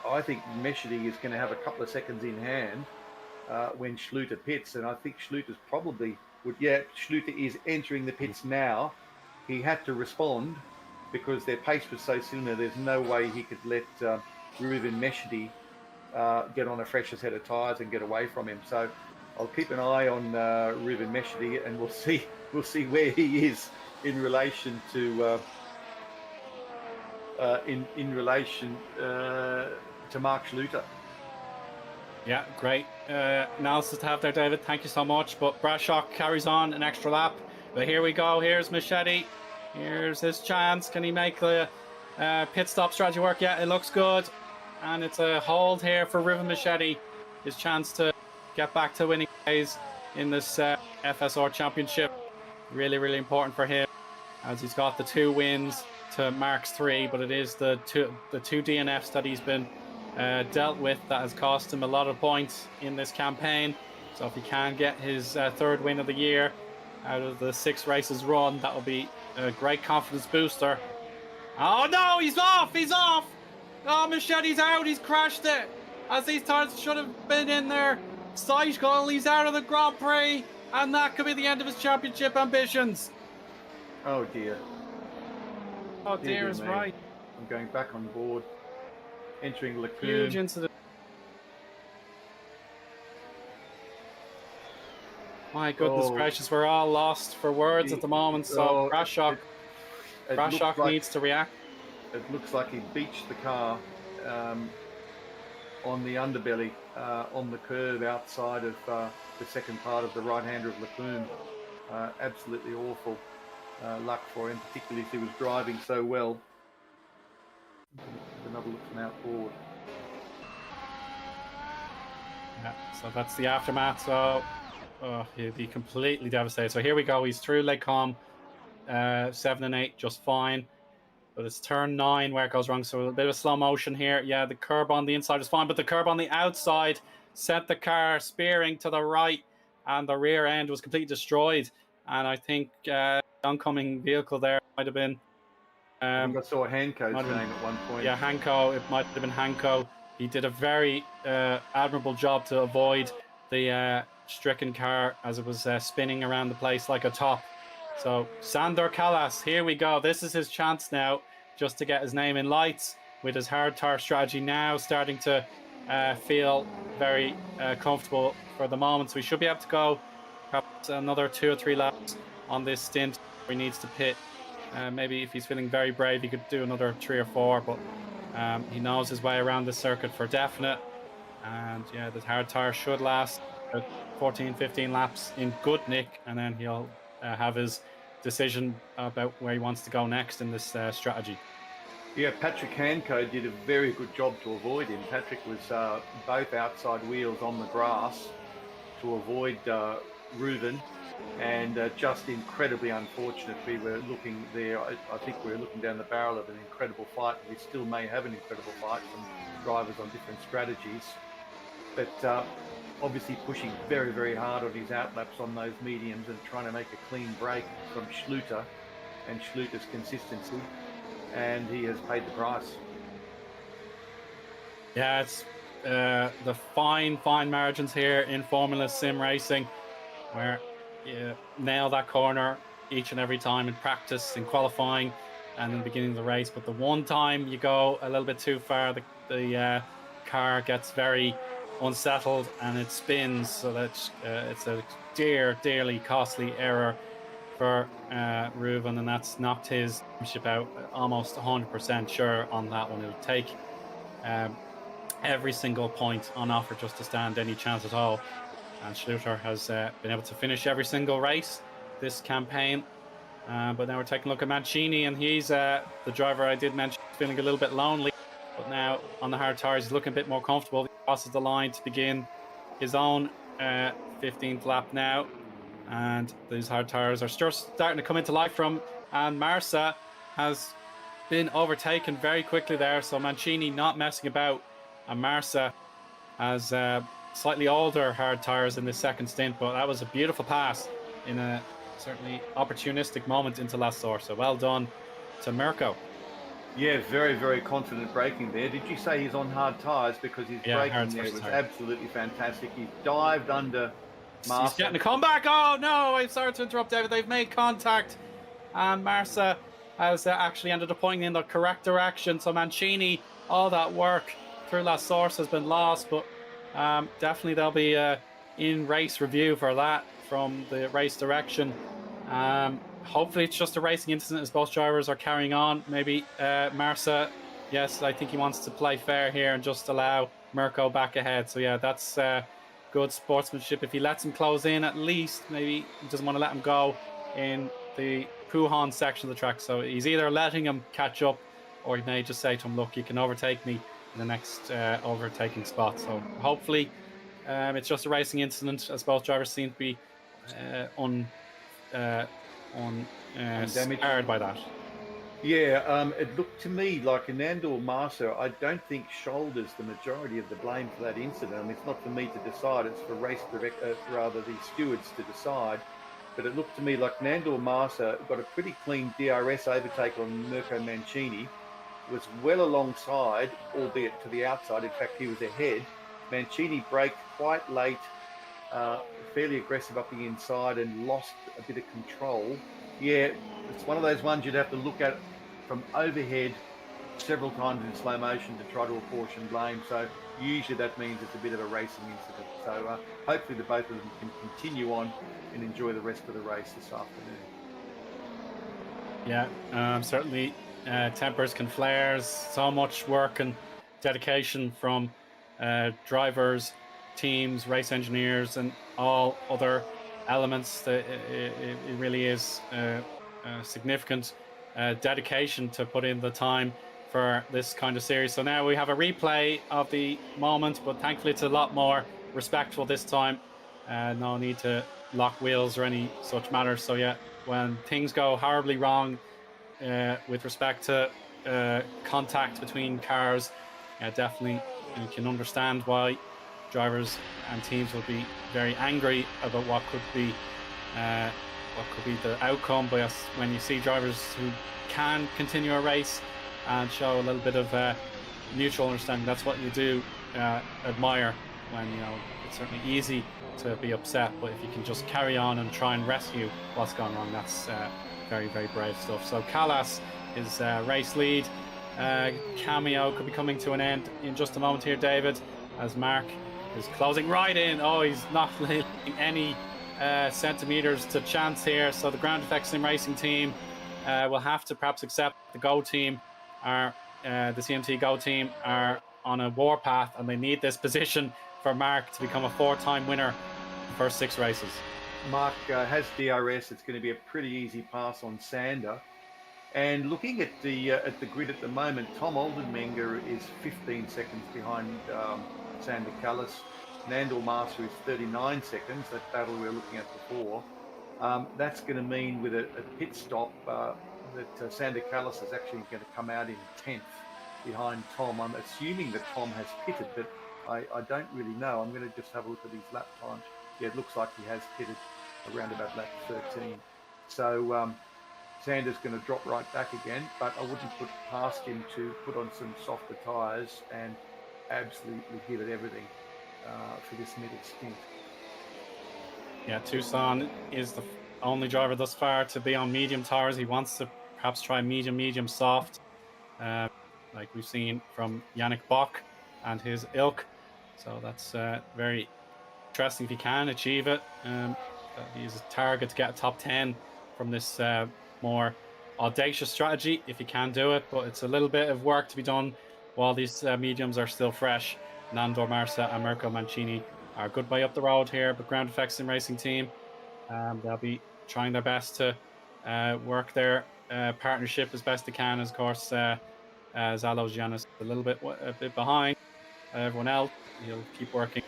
I think Machete is going to have a couple of seconds in hand when Schluter pits, and I think Schluter's probably Schluter is entering the pits now. He had to respond because their pace was so similar. There's no way he could let Ruben Machete get on a fresher set of tyres and get away from him. So I'll keep an eye on Ruben Machete, and we'll see where he is in relation to to Mark Schluter. Yeah, great analysis to have there, David. Thank you so much. But Brashock carries on an extra lap. But here we go. Here's Machete. Here's his chance. Can he make the pit stop strategy work? Yeah, it looks good. And it's a hold here for Ruben Machete. His chance to get back to winning ways in this FSR Championship. Really, really important for him, as he's got the 2 wins to Mark's 3. But it is the two DNFs that he's been dealt with that has cost him a lot of points in this campaign. So if he can get his 3rd win of the year out of the 6 races run, that will be a great confidence booster. Oh no, he's off! Oh, Machete's out, he's crashed it, as these tires should have been in there. Cycle, he's out of the Grand Prix, and that could be the end of his championship ambitions. Oh dear. Oh dear is right. I'm going back on board. Entering Lacoon. Huge incident. My goodness gracious, we're all lost for words at the moment. So Brashock needs to react. It looks like he beached the car on the underbelly on the curve outside of the second part of the right-hander of Lacoon. Absolutely awful luck for him, particularly if he was driving so well. Another look from outboard. Yeah, so that's the aftermath. So he'll be completely devastated. So here we go. He's through Lake Com, 7 and 8, just fine. But it's turn 9 where it goes wrong. So a bit of slow motion here. Yeah, the curb on the inside is fine, but the curb on the outside sent the car spearing to the right, and the rear end was completely destroyed. And I think the oncoming vehicle there might have been. I think I saw Hanko's name at one point. Yeah, Hanko. It might have been Hanko. He did a very admirable job to avoid the stricken car as it was spinning around the place like a top. So Sandor Callas, here we go. This is his chance now, just to get his name in lights with his hard tire strategy now starting to feel very comfortable for the moment. So we should be able to go perhaps another 2 or 3 laps on this stint where he needs to pit. Maybe if he's feeling very brave, he could do another 3 or 4, but he knows his way around the circuit for definite. And yeah, the hard tire should last 14, 15 laps in good nick, and then he'll have his decision about where he wants to go next in this strategy. Yeah, Patrick Hanco did a very good job to avoid him. Patrick was both outside wheels on the grass to avoid Reuven, and just incredibly unfortunate. We were looking there, I think we were looking down the barrel of an incredible fight. We still may have an incredible fight from drivers on different strategies, but obviously pushing very, very hard on his outlaps on those mediums and trying to make a clean break from Schluter and Schluter's consistency, and he has paid the price. Yeah, it's the fine margins here in Formula Sim racing, where you nail that corner each and every time in practice, in qualifying, and in the beginning of the race. But the one time you go a little bit too far, the car gets very unsettled and it spins, so that it's a dearly costly error for Reuven, and that's knocked his championship out. Almost 100% sure on that one. It'll take every single point on offer just to stand any chance at all. And Schluter has been able to finish every single race this campaign. But now we're taking a look at Mancini, and he's the driver I did mention, feeling a little bit lonely. But now on the hard tires, he's looking a bit more comfortable. He crosses the line to begin his own 15th lap now. And these hard tires are just starting to come into life from. And Marsa has been overtaken very quickly there. So Mancini not messing about. And Marsa has slightly older hard tires in this second stint. But that was a beautiful pass in a certainly opportunistic moment into La Source. So well done to Mirko. Yeah, very, very confident braking there. Did you say he's on hard tyres? Because his braking there was absolutely fantastic. He dived under Marsa. He's getting a comeback. Oh, no, I'm sorry to interrupt, David. They've made contact. And Marsa has actually ended up pointing in the correct direction. So Mancini, all that work through La Source has been lost. But definitely there'll be in race review for that from the race direction. Hopefully it's just a racing incident as both drivers are carrying on. Maybe Marsa, yes, I think he wants to play fair here and just allow Mirko back ahead. So yeah, that's good sportsmanship. If he lets him close in, at least maybe he doesn't want to let him go in the Puhan section of the track. So he's either letting him catch up, or he may just say to him, look, you can overtake me in the next overtaking spot. So hopefully it's just a racing incident, as both drivers seem to be scared by that. Yeah, it looked to me like Anandor Marsa, I don't think shoulders the majority of the blame for that incident. I mean, it's not for me to decide, it's for the stewards to decide. But it looked to me like Nandor Marsa got a pretty clean DRS overtake on Mirko Mancini, was well alongside, albeit to the outside. In fact, he was ahead. Mancini braked quite late, fairly aggressive up the inside, and lost a bit of control. Yeah, it's one of those ones you'd have to look at from overhead several times in slow motion to try to apportion blame. So usually that means it's a bit of a racing incident. So hopefully the both of them can continue on and enjoy the rest of the race this afternoon. Yeah, certainly tempers can flare. So much work and dedication from drivers, teams, race engineers, and all other elements. It really is significant dedication to put in the time for this kind of series. So now we have a replay of the moment, but thankfully it's a lot more respectful this time. No need to lock wheels or any such matters. So yeah, when things go horribly wrong with respect to contact between cars, definitely you can understand why drivers and teams will be very angry about what could be the outcome. But yes, when you see drivers who can continue a race and show a little bit of mutual understanding, that's what you do admire. When it's certainly easy to be upset, but if you can just carry on and try and rescue what's gone wrong, that's very, very brave stuff. So Callas is race lead. Cameo could be coming to an end in just a moment here, David, as Mark is closing right in. Oh, he's not leaving any centimeters to chance here. So the Ground Effect SimRacing team will have to perhaps accept the Go team, the CMT Go team, are on a warpath, and they need this position for Mark to become a 4-time winner in the first 6 races. Mark has DRS. It's going to be a pretty easy pass on Sander. And looking at the grid at the moment, Tom Oldenmenger is 15 seconds behind Sander Callis. Nandor Master is 39 seconds. That battle we were looking at before. That's going to mean with a pit stop that Sander Callis is actually going to come out in 10th behind Tom. I'm assuming that Tom has pitted, but I don't really know. I'm going to just have a look at his lap times. Yeah, it looks like he has pitted around about lap 13. So Sander's going to drop right back again, but I wouldn't put past him to put on some softer tyres and absolutely give it everything for this middle stint. Yeah, Tucson is the only driver thus far to be on medium tyres. He wants to perhaps try medium, soft, like we've seen from Yannick Bock and his ilk. So that's very interesting if he can achieve it. He's a target to get a top 10 from this more audacious strategy if he can do it, but it's a little bit of work to be done while these mediums are still fresh. Nandor Marsa and Mirko Mancini are a good way up the road here, but Ground Effects SimRacing team, they'll be trying their best to work their partnership as best they can. As of course, Zalo Giannis a bit behind everyone else. He'll keep working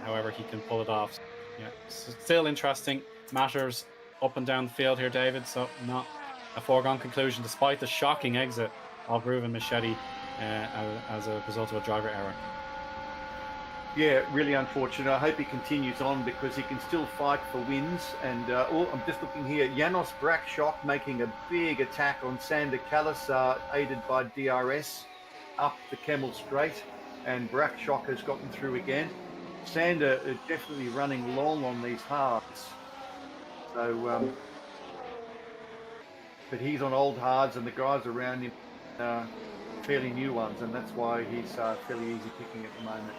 however he can pull it off. Yeah, so still interesting matters up and down the field here, David. So not a foregone conclusion, despite the shocking exit of Ruben Machete as a result of a driver error. Yeah, really unfortunate. I hope he continues on because he can still fight for wins. And I'm just looking here. Janos Brakshock making a big attack on Sander Callis, aided by DRS, up the Kemmel Straight. And Brakshock has gotten through again. Sander is definitely running long on these hards. So, but he's on old hards and the guys around him fairly new ones. And that's why he's fairly easy picking at the moment.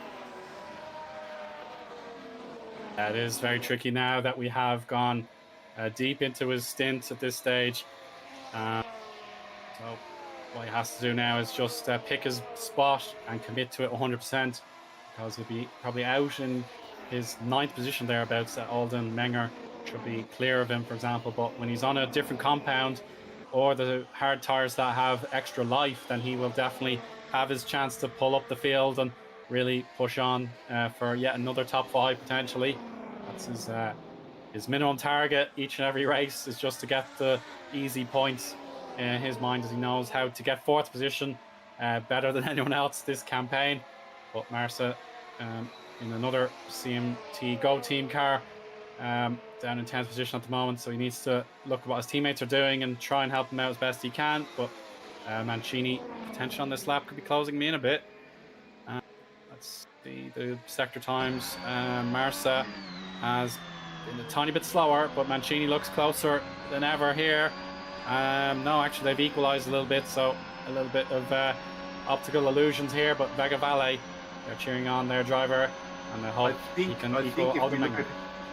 It is very tricky now that we have gone deep into his stint at this stage. So what he has to do now is just pick his spot and commit to it 100%, because he'll be probably out in his 9th position thereabouts. Alden Menger should be clear of him, for example. But when he's on a different compound or the hard tires that have extra life, then he will definitely have his chance to pull up the field and really push on for yet another top 5 potentially. That's his minimum target each and every race, is just to get the easy points in his mind, as he knows how to get 4th position better than anyone else this campaign. But Marsa in another CMT Go team car down in 10th position at the moment, so he needs to look at what his teammates are doing and try and help them out as best he can. But Mancini potential on this lap could be closing me in a bit. Let's see the sector times. Marsa has been a tiny bit slower, but Mancini looks closer than ever here. No, actually they've equalized a little bit, so a little bit of optical illusions here, but Vega Valle, they're cheering on their driver, and they hope he can equal Oldenmenger.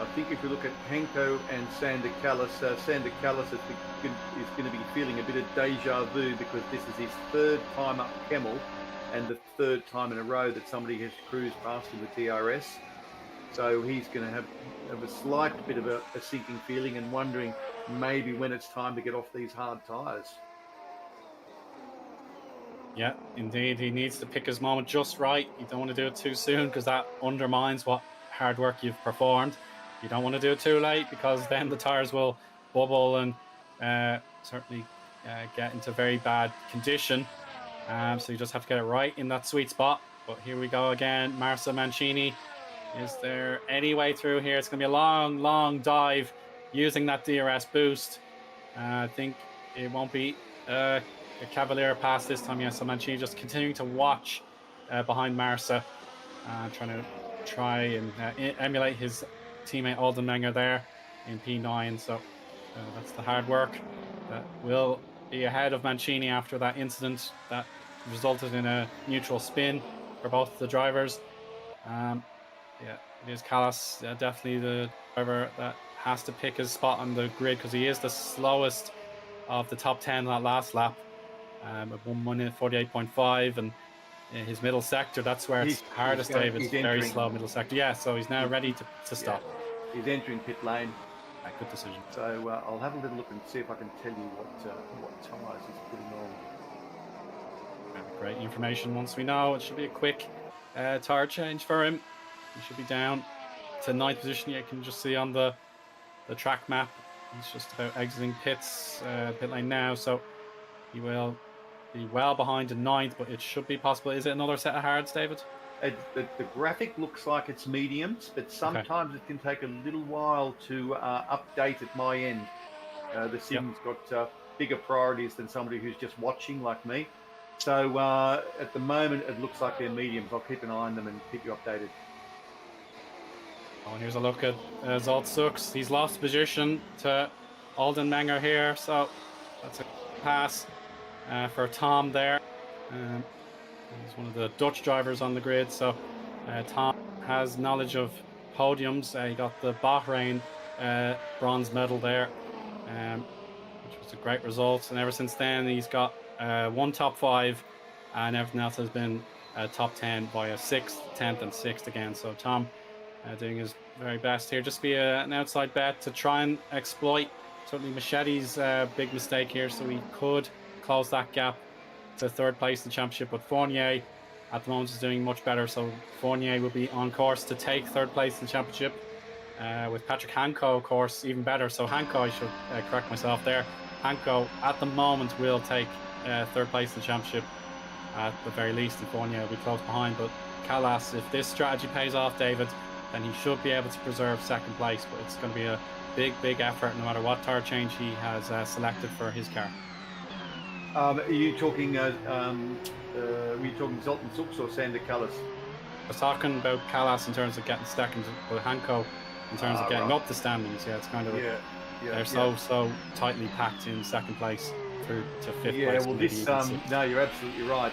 I think if you look at Henko and Sander Callis, Sander Callis is going to be feeling a bit of deja vu, because this is his 3rd time up Kemmel and the 3rd time in a row that somebody has cruised past him with DRS. So he's going to have a slight bit of a sinking feeling and wondering maybe when it's time to get off these hard tyres. Yeah, indeed. He needs to pick his moment just right. You don't want to do it too soon, because that undermines what hard work you've performed. You don't want to do it too late, because then the tyres will bubble and certainly get into very bad condition. So you just have to get it right in that sweet spot. But here we go again. Marsa Mancini. Is there any way through here? It's going to be a long dive using that DRS boost. I think it won't be a Cavalier pass this time. Yeah, so Mancini just continuing to watch behind Marsa, try and emulate his teammate Oldenmenger there in P9. So that's the hard work that will be ahead of Mancini after that incident that resulted in a neutral spin for both the drivers. Yeah, it is Callis, definitely the driver that has to pick his spot on the grid, because he is the slowest of the top 10 that last lap, at 1 minute 48.5, and in his middle sector, that's where it's hardest, David. It's very slow middle sector. Yeah, so he's now ready to stop. He's entering pit lane. Good decision. So I'll have a little look and see if I can tell you what tyres he's putting on. Great information. Once we know, it should be a quick tire change for him. He should be down to 9th position. You can just see on the track map. He's just about exiting pit lane now, so he will be well behind in 9th, but it should be possible. Is it another set of hards, David? The graphic looks like it's mediums, but sometimes it can take a little while to update at my end. The sim's got bigger priorities than somebody who's just watching like me. So at the moment, it looks like they're mediums. I'll keep an eye on them and keep you updated. Oh, and here's a look at Rd.6. He's lost position to Alden Menger here, so that's a pass for Tom there. He's one of the Dutch drivers on the grid, so Tom has knowledge of podiums. He got the Bahrain bronze medal there, which was a great result. And ever since then, he's got one top 5, and everything else has been top 10 via 6th, 10th, and 6th again. So Tom doing his very best here. Just be an outside bet to try and exploit certainly Machete's big mistake here, so he could close that gap to 3rd place in the championship. But Fournier at the moment is doing much better, so Fournier will be on course to take 3rd place in the championship, with Patrick Hanko, of course, even better. So Hanko, I should correct myself there, Hanko at the moment will take 3rd place in the championship at the very least, and Fournier will be close behind. But Callas, if this strategy pays off, David, then he should be able to preserve 2nd place, but it's going to be a big effort no matter what tire change he has selected for his car. Are you talking Zoltan Suks or Sander Callas? I was talking about Callas in terms of getting 2nd, but Hanko in terms of getting up the standings. Yeah, it's kind of they're so tightly packed in 2nd place through to 5th place. Yeah, well, this no, you're absolutely right.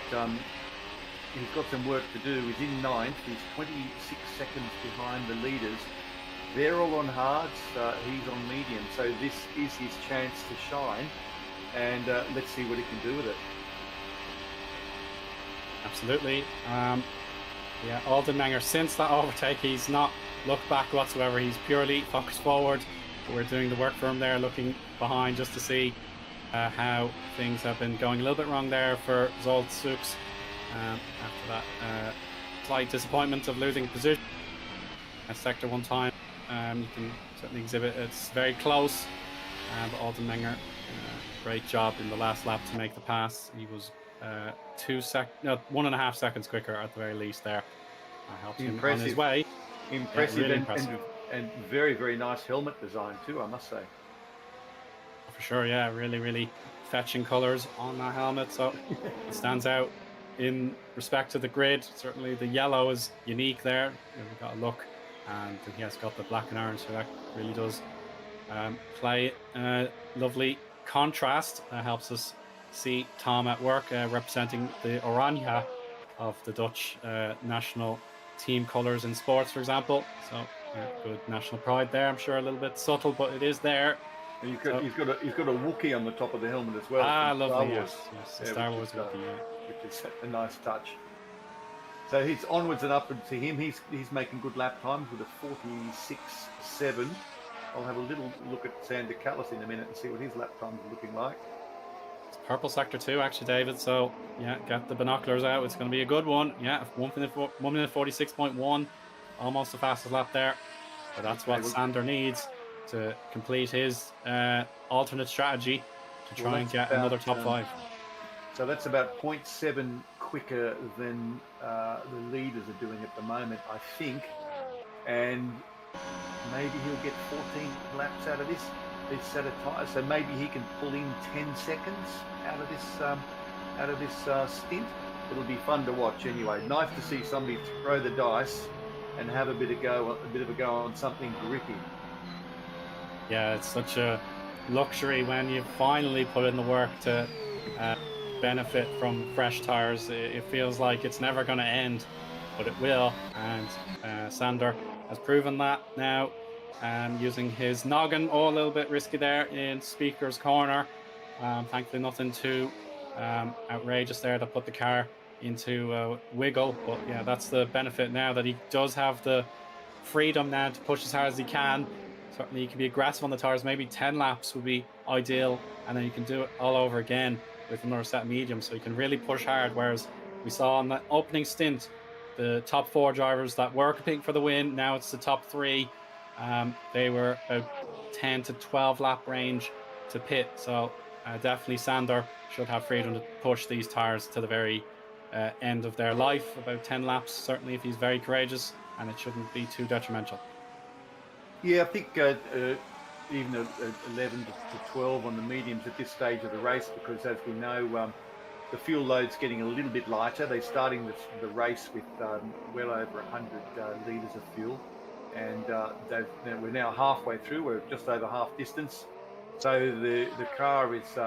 He's got some work to do. He's in 9th. He's 26 seconds behind the leaders. They're all on hards. He's on medium. So this is his chance to shine. And let's see what he can do with it. Absolutely. Yeah, Alden Menger, since that overtake, he's not looked back whatsoever. He's purely focused forward. We're doing the work for him there, looking behind just to see how things have been going a little bit wrong there for Rd.6. After that slight disappointment of losing position at sector 1 time. You can certainly exhibit it's very close, but Alden Menger, great job in the last lap to make the pass. He was 1.5 seconds quicker at the very least there. Helped him on his way. Impressive, really and very nice helmet design too, I must say. For sure, yeah, really fetching colours on that helmet, so it stands out in respect to the grid. Certainly the yellow is unique there. We've got a look, and he has got the black and orange, so that really does play lovely contrast. Helps us see Tom at work representing the Oranje of the Dutch national team colours in sports, for example. So good national pride there. I'm sure a little bit subtle, but it is there. And he's got a Wookiee on the top of the helmet as well. Lovely, yes, Star Wars Wookiee, which is a nice touch. So he's onwards and upwards to him. He's making good lap times with a 46.7. I'll have a little look at Sander Callas in a minute and see what his lap times are looking like. It's purple sector 2 actually, David, so yeah, get the binoculars out. It's going to be a good one. Yeah, 1 minute 46.1, almost the fastest lap there. But that's what Sander needs to complete his alternate strategy to try and get another top 5. So that's about 0.7 quicker than the leaders are doing at the moment, I think. And maybe he'll get 14 laps out of this set of tyres. So maybe he can pull in 10 seconds out of this stint. It'll be fun to watch anyway. Nice to see somebody throw the dice and have a bit of a go on something gritty. Yeah, it's such a luxury when you finally put in the work to benefit from fresh tires. It feels like it's never going to end, but it will. And Sander has proven that now, using his noggin. A little bit risky there in Speaker's corner. Thankfully nothing too outrageous there that put the car into wiggle. But yeah, that's the benefit now, that he does have the freedom now to push as hard as he can. certainly you can be aggressive on the tires. Maybe 10 laps would be ideal, and then you can do it all over again with another set of mediums, so you can really push hard. Whereas we saw on the opening stint, the top 4 drivers that were competing for the win, now it's the top 3. They were about 10 to 12 lap range to pit. So definitely Sander should have freedom to push these tires to the very end of their life, about 10 laps, certainly if he's very courageous, and it shouldn't be too detrimental. Yeah, I think even 11 to 12 on the mediums at this stage of the race, because as we know, the fuel load's getting a little bit lighter. They're starting the race with well over 100 litres of fuel, and we're now halfway through. We're just over half distance, so the car is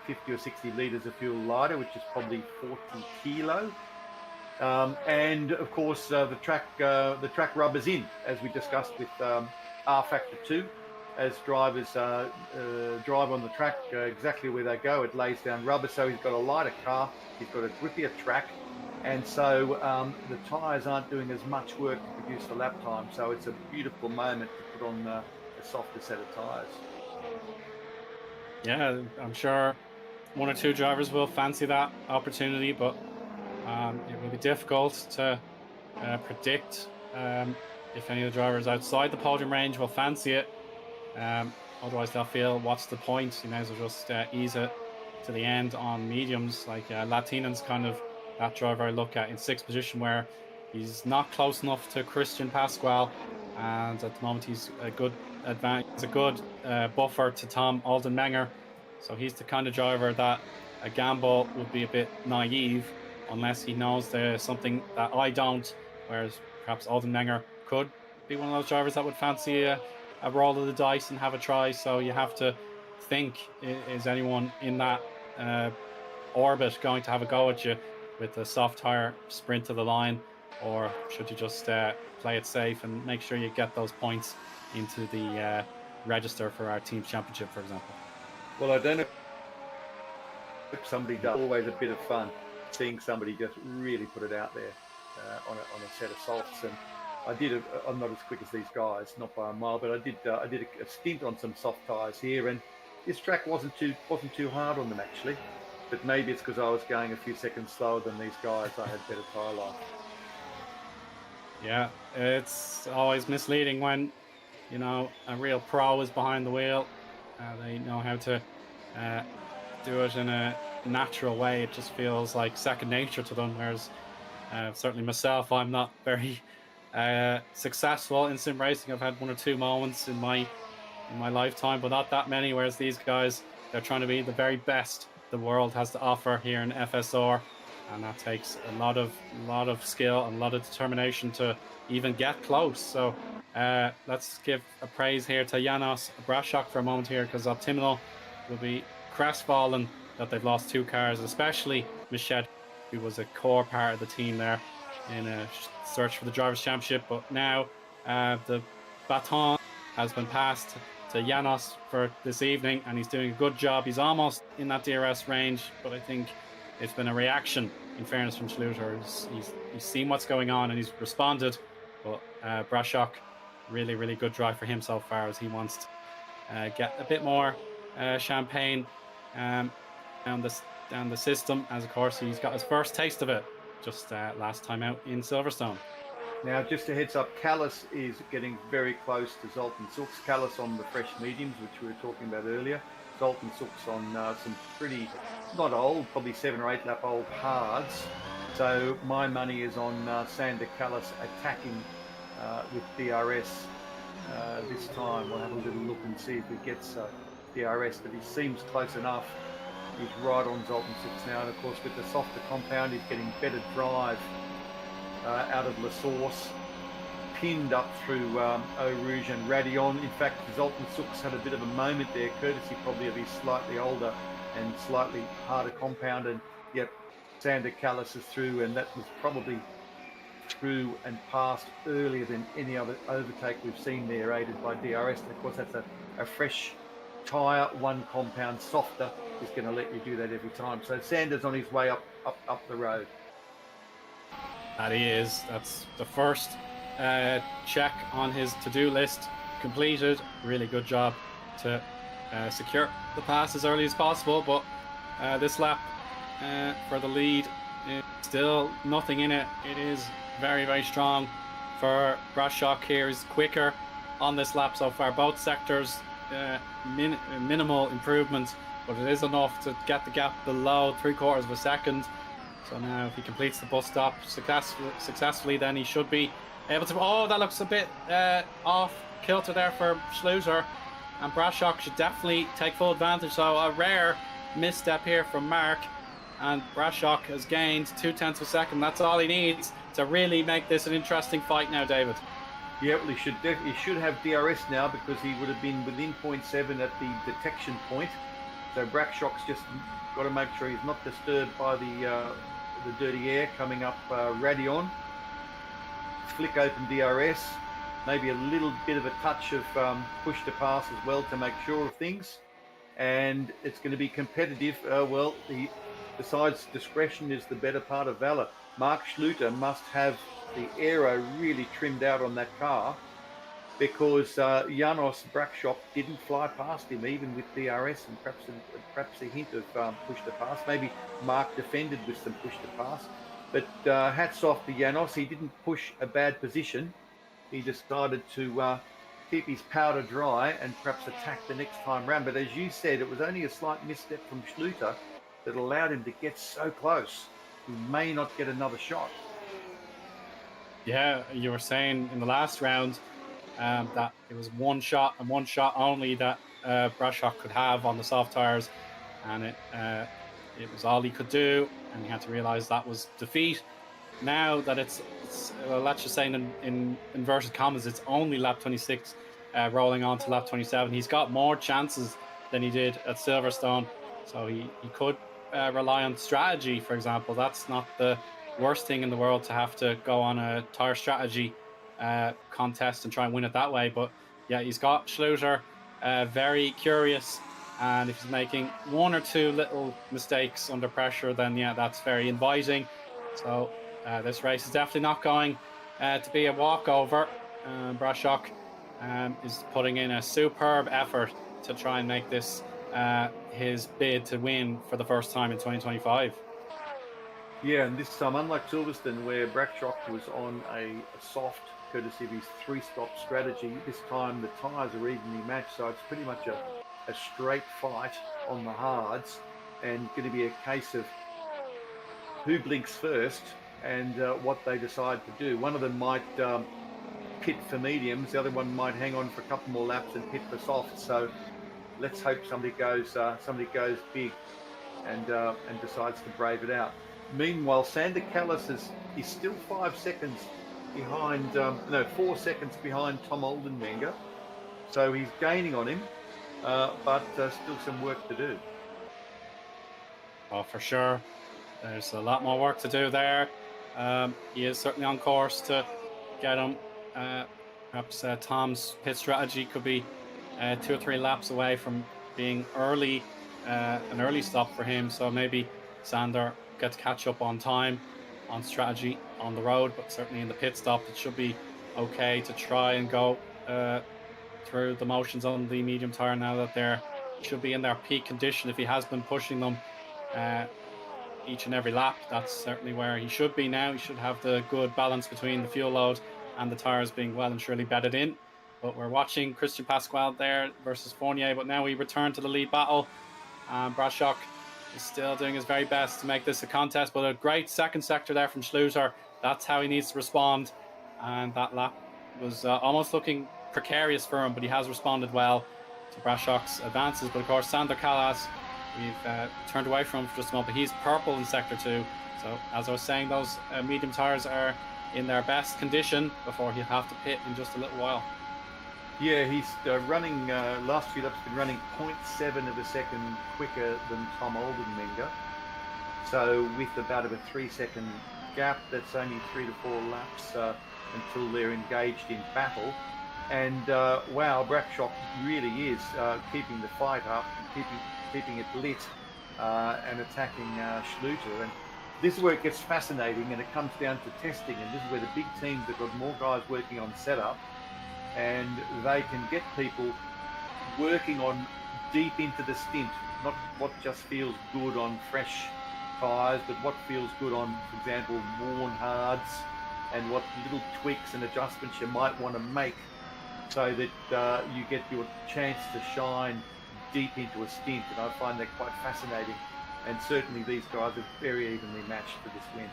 50 or 60 litres of fuel lighter, which is probably 40 kilo. And of course, the track rubbers in, as we discussed with rFactor 2. As drivers drive on the track exactly where they go, it lays down rubber. So he's got a lighter car, he's got a grippier track, and so the tyres aren't doing as much work to produce the lap time. So it's a beautiful moment to put on a softer set of tyres. Yeah, I'm sure 1 or 2 drivers will fancy that opportunity, but it will be difficult to predict if any of the drivers outside the podium range will fancy it. Otherwise they'll feel, what's the point? You may as well just ease it to the end on mediums. Like Latinen's kind of that driver I look at in 6th position, where he's not close enough to Christian Pasquale, and at the moment he's a good advantage, a good buffer to Tom Aldenmenger. So he's the kind of driver that a gamble would be a bit naive unless he knows there's something that I don't, whereas perhaps Aldenmenger could be one of those drivers that would fancy a roll of the dice and have a try. So you have to think, is anyone in that orbit going to have a go at you with a soft tire sprint to the line, or should you just play it safe and make sure you get those points into the register for our team's championship, for example? Well, I don't know if somebody does. Always a bit of fun seeing somebody just really put it out there on a set of softs. And I'm not as quick as these guys, not by a mile, but I did a stint on some soft tyres here, and this track wasn't too hard on them actually. But maybe it's because I was going a few seconds slower than these guys. I had better tyre life. Yeah, it's always misleading when, you know, a real pro is behind the wheel. They know how to do it in a natural way. It just feels like second nature to them, whereas certainly myself, I'm not very successful in sim racing. I've had 1 or 2 moments in my lifetime, but not that many, whereas these guys, they're trying to be the very best the world has to offer here in FSR, and that takes a lot of skill and a lot of determination to even get close. So let's give a praise here to Janos Brashok for a moment here, because Optimal will be crestfallen that they've lost 2 cars, especially Machete, who was a core part of the team there in a search for the Drivers' Championship. But now the baton has been passed to Janos for this evening, and he's doing a good job. He's almost in that DRS range, but I think it's been a reaction, in fairness, from Schluter. He's seen what's going on and he's responded. But Brashok, really, really good drive for him so far, as he wants to get a bit more champagne down the system, as of course he's got his first taste of it just last time out in Silverstone. Now, just a heads up, Callis is getting very close to Zoltan Sooks. Callis on the fresh mediums, which we were talking about earlier. Zoltan Sooks on some pretty, not old, probably 7 or 8 lap old hards. So my money is on Sander Callis attacking with DRS this time. We'll have a little look and see if he gets DRS, but he seems close enough. He's right on Zoltan Sooks now, and of course with the softer compound, he's getting better drive out of La Source, pinned up through Eau Rouge and Radion. In fact, Zoltan Sooks had a bit of a moment there, courtesy probably of his slightly older and slightly harder compound. And yep, Sander Callis is through, and that was probably through and passed earlier than any other overtake we've seen there, aided by DRS. And of course, that's a fresh tyre, 1 compound softer is going to let you do that every time. So Sander's on his way up the road. That he is. That's the first check on his to-do list completed. Really good job to secure the pass as early as possible. But this lap for the lead, still nothing in it. It is very, very strong for Brashok here. Is quicker on this lap so far. Both sectors minimal improvement, but it is enough to get the gap below 3/4 of a second. So now if he completes the bus stop successfully, then he should be able to... Oh, that looks a bit off kilter there for Schluter, and Brashok should definitely take full advantage. So a rare misstep here from Mark, and Brashok has gained 0.2 of a second. That's all he needs to really make this an interesting fight now, David. Yeah, well, he should have DRS now, because he would have been within 0.7 at the detection point. So Brashok's just got to make sure he's not disturbed by the dirty air coming up Radion. Flick open DRS, maybe a little bit of a touch of push to pass as well to make sure of things. And it's going to be competitive. Well, besides discretion is the better part of valor. Mark Schluter must have the aero really trimmed out on that car, because Janos Brashok didn't fly past him even with DRS, and perhaps a hint of push to pass. Maybe Mark defended with some push to pass, but hats off to Janos. He didn't push a bad position. He decided to keep his powder dry and perhaps attack the next time round. But as you said, it was only a slight misstep from Schluter that allowed him to get so close. He may not get another shot. Yeah, you were saying in the last round that it was one shot and one shot only that Brashok could have on the soft tires, and it was all he could do, and he had to realize that was defeat. Now that it's let's just say in inverted commas, it's only lap 26 rolling on to lap 27. He's got more chances than he did at Silverstone, so he could rely on strategy, for example. That's not the worst thing in the world to have to go on a tire strategy contest and try and win it that way. But yeah, he's got Schluter very curious, and if he's making one or two little mistakes under pressure, then yeah, that's very inviting. So this race is definitely not going to be a walkover. Brashok is putting in a superb effort to try and make this his bid to win for the first time in 2025. Yeah, and this time, unlike Silverstone, where Brashok was on a soft, courtesy of his 3-stop strategy, this time the tyres are evenly matched, so it's pretty much a straight fight on the hards, and going to be a case of who blinks first and what they decide to do. One of them might pit for mediums, the other one might hang on for a couple more laps and pit for softs. So let's hope somebody goes big and decides to brave it out. Meanwhile, Sander Callis is still 5 seconds behind, 4 seconds behind Tom Oldenwenger. So he's gaining on him, but still some work to do. Oh, for sure. There's a lot more work to do there. He is certainly on course to get him. Perhaps Tom's pit strategy could be 2 or 3 laps away from being an early stop for him. So maybe Sander gets catch up on time, on strategy, on the road, but certainly in the pit stop, it should be okay to try and go through the motions on the medium tire now that they should be in their peak condition. If he has been pushing them each and every lap, that's certainly where he should be now. He should have the good balance between the fuel load and the tires being well and surely bedded in. But we're watching Christian Pasquale there versus Fournier, but now we return to the lead battle. Brashok is still doing his very best to make this a contest, but a great second sector there from Schluter. That's how he needs to respond, and that lap was almost looking precarious for him, but he has responded well to Brashok's advances. But of course, Sander Callas, we've turned away from him for just a moment, but he's purple in sector 2. So as I was saying, those medium tires are in their best condition before he'll have to pit in just a little while. Yeah, he's running, last few laps, been running 0.7 of a second quicker than Tom Oldenwenger. So with about a 3-second gap, that's only 3 to 4 laps until they're engaged in battle. And wow, Brashok really is keeping the fight up, and keeping it lit, and attacking Schluter. And this is where it gets fascinating, and it comes down to testing. And this is where the big teams have got more guys working on setup and they can get people working on deep into the stint, not what just feels good on fresh tyres, but what feels good on, for example, worn hards, and what little tweaks and adjustments you might want to make so that you get your chance to shine deep into a stint. And I find that quite fascinating. And certainly these guys are very evenly matched for this win.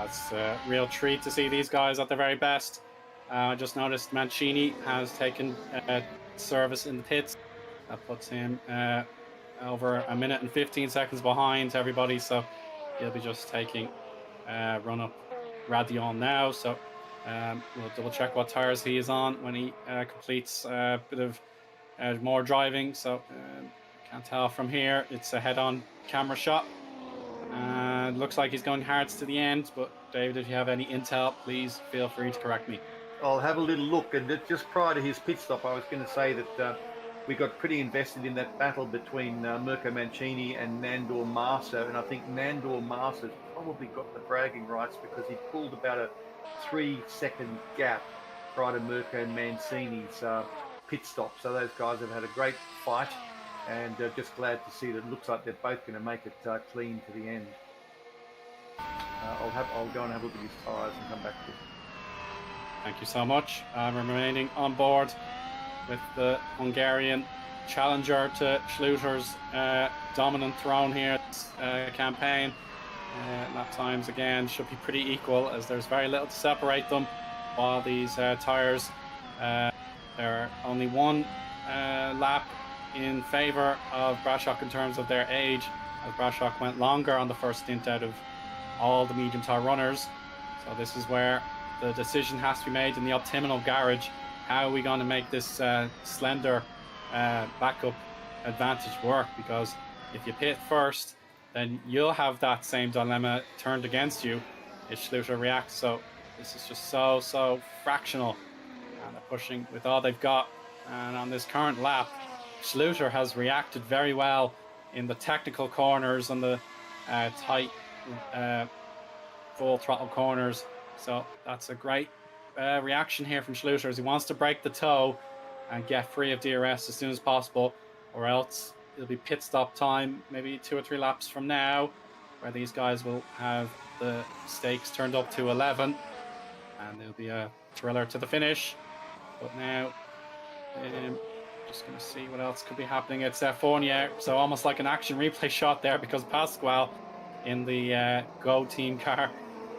It's a real treat to see these guys at their very best. I just noticed Machete has taken service in the pits. That puts him over 1 minute and 15 seconds behind everybody. So he'll be just taking run-up Radion now. So we'll double check what tires he is on when he completes a bit of more driving. So can't tell from here. It's a head-on camera shot. Looks like he's going hards to the end. But David, if you have any intel, please feel free to correct me. I'll have a little look. And just prior to his pit stop, I was going to say that we got pretty invested in that battle between Mirko Mancini and Nandor Marso. And I think Nandor Marso's probably got the bragging rights because he pulled about a 3-second gap prior to Mirko Mancini's pit stop. So those guys have had a great fight, and just glad to see that it looks like they're both going to make it clean to the end. I'll go and have a look at his tyres and come back to it. Thank you so much. Remaining on board with the Hungarian challenger to Schluter's dominant throne here this campaign. Lap times again should be pretty equal, as there's very little to separate them, while these tyres, there are only one lap in favour of Brashok in terms of their age, as Brashok went longer on the first stint out of all the medium tyre runners. So this is where the decision has to be made in the optimal garage. How are we going to make this slender backup advantage work? Because if you pit first, then you'll have that same dilemma turned against you if Schluter reacts. So this is just so fractional, and they're pushing with all they've got. And on this current lap, Schluter has reacted very well in the technical corners and the tight full throttle corners. So that's a great reaction here from Schluter, as he wants to break the toe and get free of DRS as soon as possible, or else it'll be pit stop time maybe 2 or 3 laps from now, where these guys will have the stakes turned up to 11, and there'll be a thriller to the finish. But now just going to see what else could be happening. It's Fournier, so almost like an action replay shot there, because Pasquale in the Go team car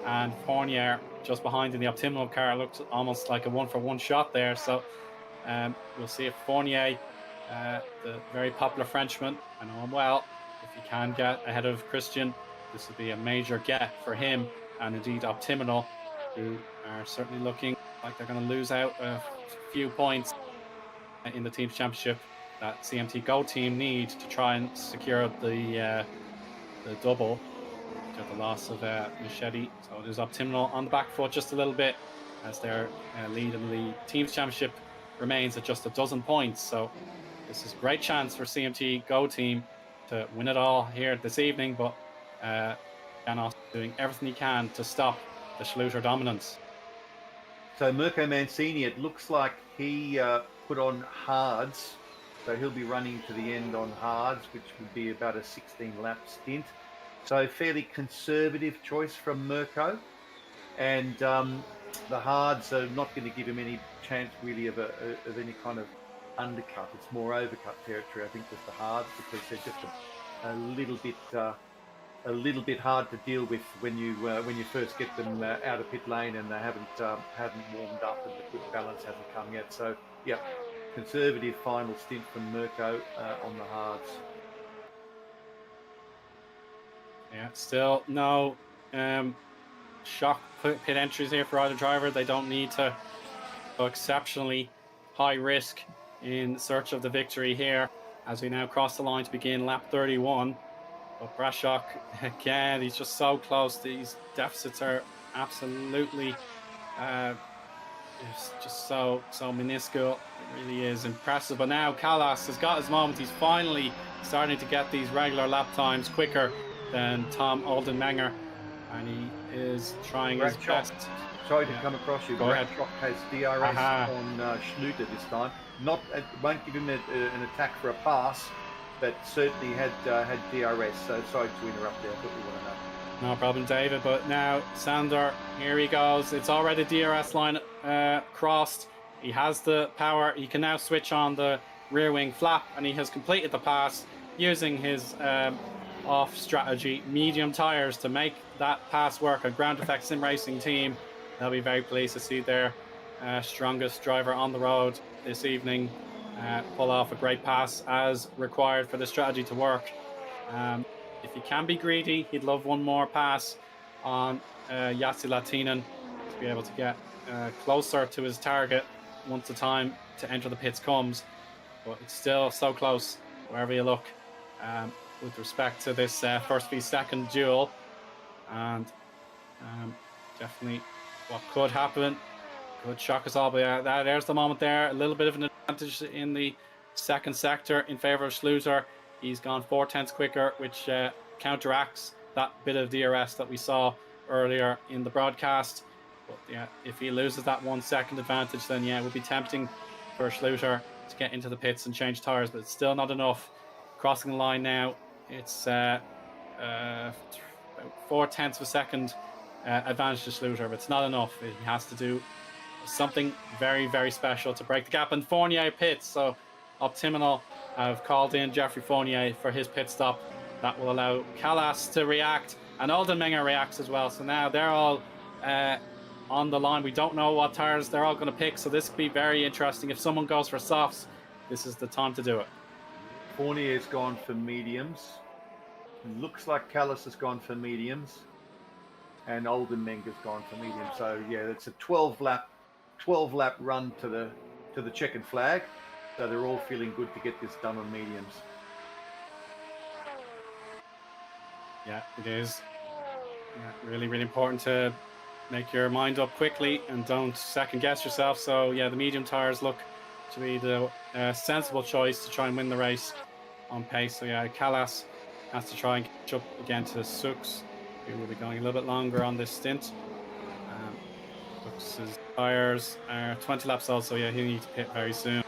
and Fournier just behind in the optimal car looked almost like a 1-for-1 shot there. So we'll see if Fournier, the very popular Frenchman, I know him well, if he can get ahead of Christian, this would be a major get for him, and indeed Optimal, who are certainly looking like they're going to lose out a few points in the team's championship that CMT Go team need to try and secure the double, to the loss of Machete. So there's Optimal on the back foot just a little bit, as their lead in the team's championship remains at just 12 points. So this is a great chance for CMT Go team to win it all here this evening, but Janos doing everything he can to stop the Schluter dominance. So Mirko Mancini, it looks like he put on hards, so he'll be running to the end on hards, which would be about a 16-lap stint. So fairly conservative choice from Mirko, and the hards are not going to give him any chance really of any kind of undercut. It's more overcut territory, I think, with the hards, because they're just a little bit hard to deal with when you first get them out of pit lane and they haven't warmed up and the quick balance hasn't come yet. So yeah, conservative final stint from Mirko on the hards. Yeah, still no shock pit entries here for either driver. They don't need to go exceptionally high risk in search of the victory here, as we now cross the line to begin lap 31. But Brashok, again, he's just so close. These deficits are absolutely just so minuscule. It really is impressive. But now Callas has got his moment. He's finally starting to get these regular lap times quicker than Tom Oldenmenger, and he is trying his best. sorry to come across you. Go ahead. rFactor has DRS Aha. on Schluter this time. Not won't give him an attack for a pass, but certainly had DRS. So sorry to interrupt there. I thought you want to know. No problem, David. But now Sander, here he goes. It's already DRS line crossed. He has the power. He can now switch on the rear wing flap, and he has completed the pass using his off strategy medium tires to make that pass work. A ground effect sim racing team, they'll be very pleased to see their strongest driver on the road this evening pull off a great pass as required for the strategy to work. If he can be greedy, he'd love one more pass on Yassi Latinen to be able to get closer to his target once the time to enter the pits comes. But it's still so close wherever you look with respect to this first v second duel. And definitely what could happen could shock us all. But there's the moment there. A little bit of an advantage in the second sector in favor of Schluter. He's gone 4/10 quicker, which counteracts that bit of DRS that we saw earlier in the broadcast. But yeah, if he loses that 1 second advantage, then yeah, it would be tempting for Schluter to get into the pits and change tires, but it's still not enough. Crossing the line now, it's 4/10 of a second advantage to Schluter, but it's not enough. He has to do something very, very special to break the gap. And Fournier pits, so Optimal have called in Jeffrey Fournier for his pit stop. That will allow Callas to react, and Oldenmenger reacts as well. So now they're all on the line. We don't know what tires they're all going to pick, so this could be very interesting. If someone goes for softs, this is the time to do it. Fournier's gone for mediums. Looks like Callas has gone for mediums, and Oldenmenger's gone for mediums. So yeah, it's a 12 lap run to the checkered flag. So they're all feeling good to get this done on mediums. Yeah, it is. Yeah, really, really important to make your mind up quickly and don't second guess yourself. So yeah, the medium tires look to be the sensible choice to try and win the race on pace. So yeah, Callas has to try and catch up again to Sux, who will be going a little bit longer on this stint. Sux's tires are 20 laps old, so yeah, he'll need to pit very soon.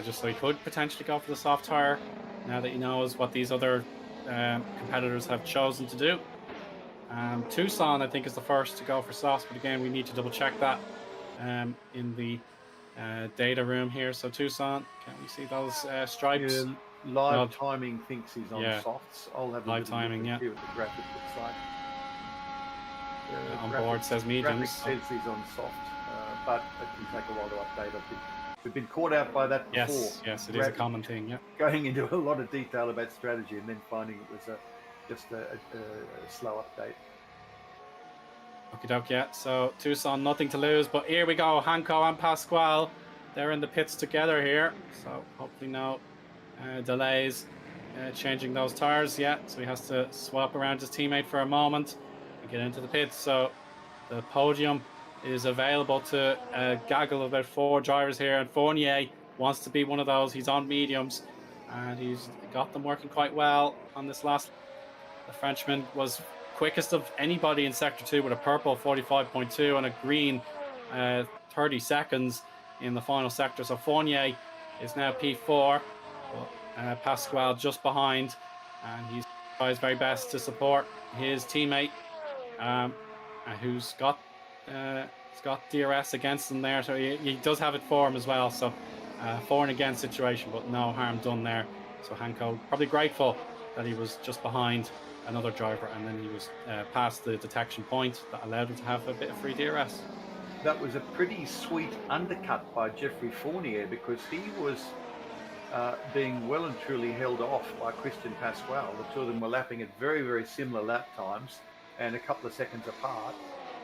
Just so he could potentially go for the soft tire now that he knows what these other competitors have chosen to do. Tucson, I think, is the first to go for softs, but again, we need to double check that in the data room here. So Tucson, can we see those stripes? Live timing thinks he's on softs. I'll have a live timing, see what the graphic looks like. On board says mediums. Graphic says he's on soft, but it can take a while to update. I think we've been caught out by that before. Yes, it is a common thing. Yeah, going into a lot of detail about strategy and then finding it was just a slow update. Okie doke, yeah. So Tucson, nothing to lose, but here we go. Hanko and Pasquale, they're in the pits together here. So hopefully no delays changing those tires yet. So he has to swap around his teammate for a moment and get into the pits. So the podium is available to a gaggle of about 4 drivers here, and Fournier wants to be one of those. He's on mediums and he's got them working quite well on this last. The Frenchman was quickest of anybody in sector 2 with a purple 45.2 and a green 30 seconds in the final sector. So Fournier is now P4, but Pasquale just behind, and he's trying his very best to support his teammate who's got DRS against him there, so he does have it for him as well. So for and against situation, but no harm done there. So Hanko probably grateful that he was just behind another driver, and then he was past the detection point that allowed him to have a bit of free DRS. That was a pretty sweet undercut by Jeffrey Fournier, because he was being well and truly held off by Christian Pasquale. The two of them were lapping at very, very similar lap times and a couple of seconds apart.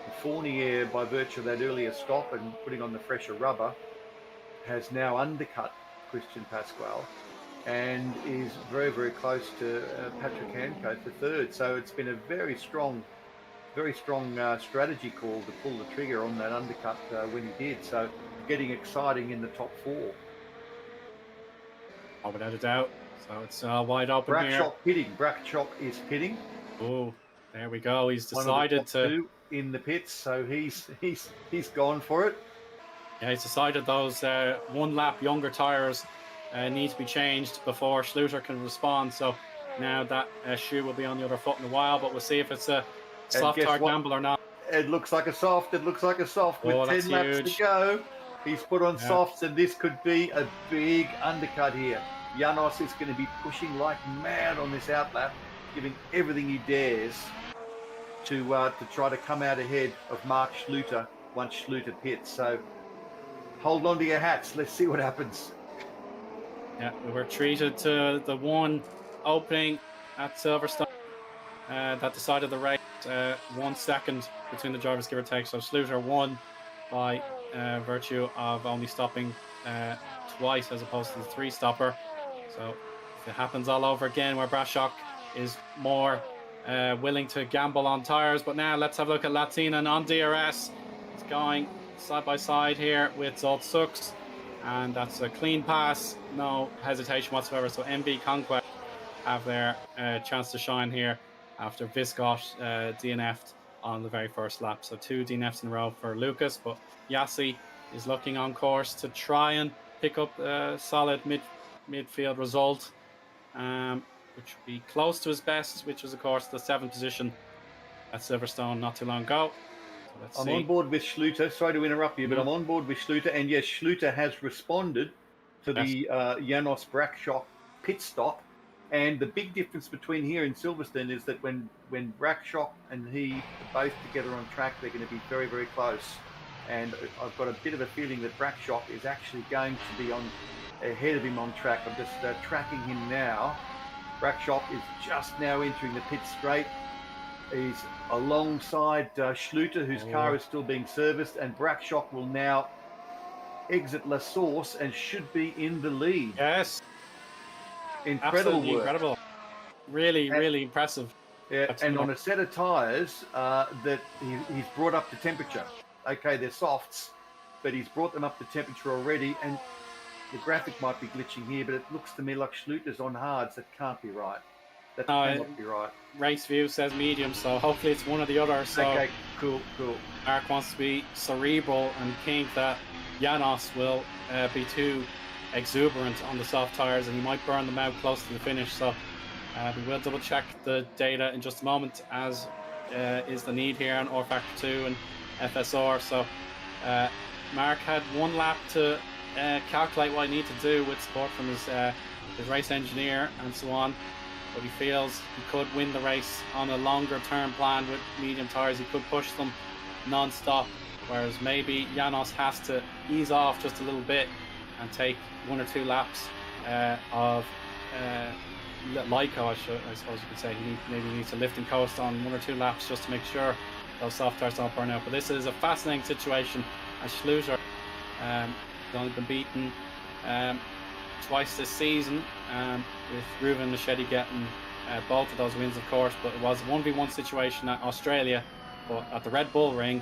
And Fournier, by virtue of that earlier stop and putting on the fresher rubber, has now undercut Christian Pasquale and is very, very close to Patrick Hanko for third. So it's been a very strong strategy call to pull the trigger on that undercut when he did. So getting exciting in the top 4. Oh, without a doubt. So it's wide open here. Bracchok is pitting. Oh, there we go. He's decided to in the pits, so he's gone for it. Yeah, he's decided those 1 lap younger tyres need to be changed before Schluter can respond. So now that shoe will be on the other foot in a while, but we'll see if it's a soft tyre gamble or not. It looks like a soft. It looks like a soft with 10 laps to go. He's put on softs, and this could be a big undercut here. Janos is going to be pushing like mad on this outlap, giving everything he dares to try to come out ahead of Mark Schluter once Schluter pits. So hold on to your hats. Let's see what happens. Yeah, we were treated to the one opening at Silverstone that decided the race. 1 second between the drivers, give or take. So Schluter won by virtue of only stopping twice as opposed to the 3-stopper. So if it happens all over again where Brashok is more willing to gamble on tyres. But now let's have a look at Latinen on DRS. It's going side by side here with Rd.6, and that's a clean pass, no hesitation whatsoever. So MB Conquest have their chance to shine here after Viscott DNF'd on the very first lap. So 2 DNFs in a row for Lucas, but Yassi is looking on course to try and pick up a solid midfield result, which would be close to his best, which was of course the 7th position at Silverstone not too long ago. So I'm on board with Schluter. Sorry to interrupt you, but I'm on board with Schluter. And yes, Schluter has responded to the Janos Brashok pit stop. And the big difference between here and Silverstone is that when Brashok and he are both together on track, they're going to be very, very close. And I've got a bit of a feeling that Brashok is actually going to be ahead of him on track. I'm just tracking him now. Brashok is just now entering the pit straight. He's alongside Schluter, whose car is still being serviced, and Brashok will now exit La Source and should be in the lead. Yes. Incredible work. Incredible. Really impressive. Yeah, and on a set of tyres that he's brought up to temperature. Okay, they're softs, but he's brought them up to temperature already, and the graphic might be glitching here, but it looks to me like Schluter's on hards. That can't be right. That cannot be right. Race View says medium, so hopefully it's one or the other. So okay, cool. Mark wants to be cerebral and think that Janos will be too exuberant on the soft tyres and he might burn them out close to the finish. So we will double check the data in just a moment, as is the need here on rFactor 2 and FSR. So Mark had 1 lap to calculate what he needed to do with support from his race engineer and so on, but he feels he could win the race on a longer term plan with medium tyres. He could push them non-stop, whereas maybe Janos has to ease off just a little bit and take 1 or 2 laps of Lyco, I suppose you could say. He maybe needs to lift and coast on 1 or 2 laps just to make sure those soft tyres don't burn out. But this is a fascinating situation, as Schluter has only been beaten twice this season, with Ruben Machete getting both of those wins, of course. But it was a 1v1 situation at Australia, but at the Red Bull Ring,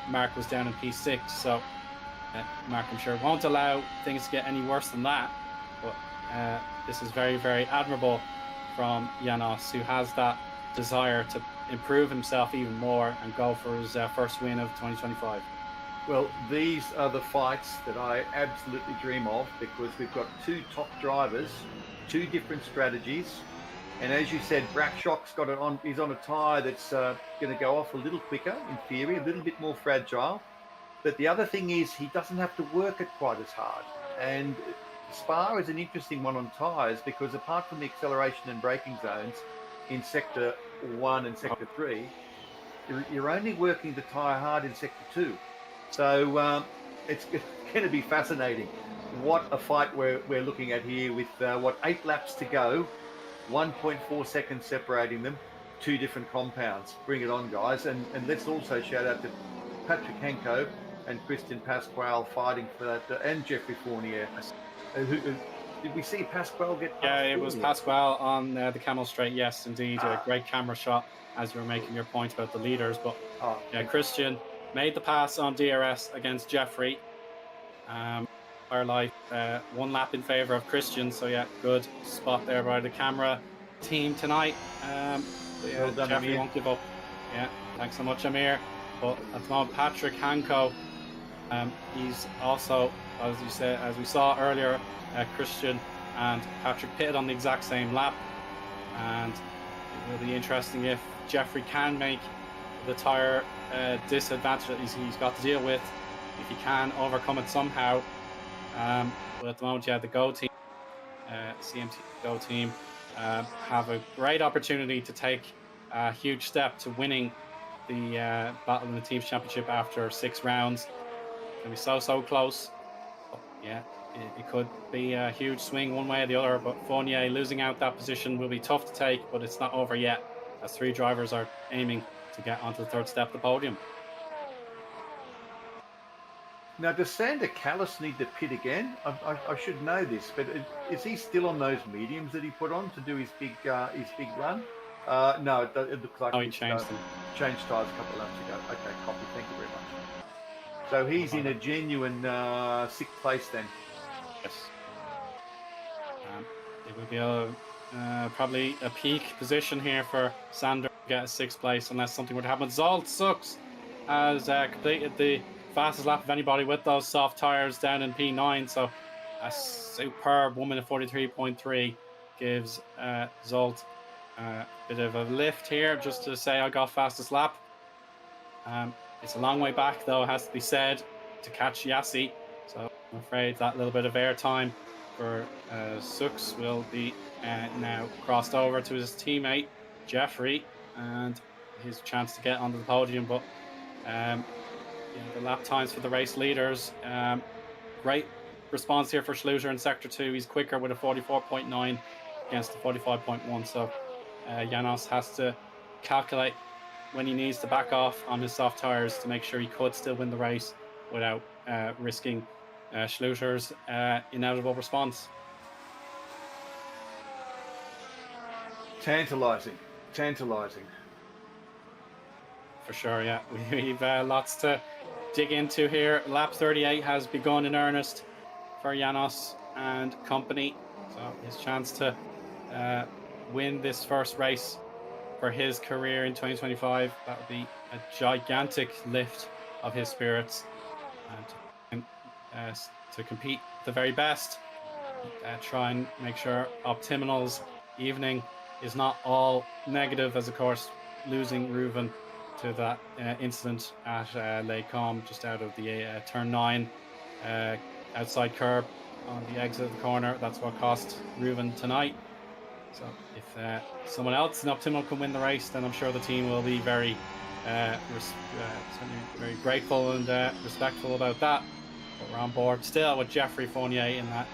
Mark was down in P6. So Mark, I'm sure, won't allow things to get any worse than that. But this is very, very admirable from Janos, who has that desire to improve himself even more and go for his first win of 2025. Well, these are the fights that I absolutely dream of, because we've got 2 top drivers, 2 different strategies. And as you said, Brashok's got it on. He's on a tyre that's going to go off a little quicker, in theory, a little bit more fragile. But the other thing is he doesn't have to work it quite as hard. And Spa is an interesting one on tyres, because apart from the acceleration and braking zones in Sector 1 and Sector 3, you're only working the tyre hard in Sector 2. So it's going to be fascinating. What a fight we're looking at here with, 8 laps to go, 1.4 seconds separating them, 2 different compounds. Bring it on, guys. And let's also shout out to Patrick Henko and Christian Pasquale fighting for that, and Jeffrey Fournier. Did we see Pasquale get? Yeah, it was Pasquale on the Camel Straight. Yes, indeed, a great camera shot as you were making your point about the leaders. But Christian made the pass on DRS against Jeffrey. Our life 1 lap in favour of Christian. So yeah, good spot there by the camera team tonight. Well done, Jeffrey Amir. won't give up. Yeah, thanks so much, Amir. But at the moment, Patrick Hanko, he's also, as we saw earlier, Christian and Patrick pitted on the exact same lap, and it will be interesting if Jeffrey can make the tyre disadvantage that he's got to deal with, if he can overcome it somehow. But at the moment, yeah, the Go team, CMT Go team, have a great opportunity to take a huge step to winning the battle in the teams championship after 6 rounds. It's gonna be so close. But yeah, it could be a huge swing one way or the other. But Fournier losing out that position will be tough to take, but it's not over yet, as 3 drivers are aiming to get onto the 3rd step of the podium. Now, does Sander Callis need to pit again? I should know this, but is he still on those mediums that he put on to do his big run? No, it looks like he changed them. Changed tyres a couple of laps ago. Okay, copy. Thank you very much. So he's in a genuine 6th place then. Yes. It would be probably a peak position here for Sander to get a 6th place, unless something would happen. Zoltz has completed the fastest lap of anybody with those soft tyres down in P9. So a superb 1 minute 43.3 gives Zolt a bit of a lift here, just to say I got fastest lap. It's a long way back, though, it has to be said, to catch Yassi. So I'm afraid that little bit of airtime for Sux will be now crossed over to his teammate Jeffrey, and his chance to get onto the podium. But the lap times for the race leaders, great response here for Schluter in sector 2. He's quicker with a 44.9 against the 45.1. So Janos has to calculate when he needs to back off on his soft tires to make sure he could still win the race without risking Schluter's inevitable response. Tantalising. For sure, yeah. We've lots to dig into here. Lap 38 has begun in earnest for Janos and company. So his chance to win this first race for his career in 2025, that would be a gigantic lift of his spirits, and to compete the very best, try and make sure Optimal's evening is not all negative, as of course losing Reuven to that incident at Lake Com, just out of the turn 9 outside curb on the exit of the corner. That's what cost Reuven tonight. So if someone else in Optimal can win the race, then I'm sure the team will be very very grateful and respectful about that. But we're on board still with Jeffrey Fournier in that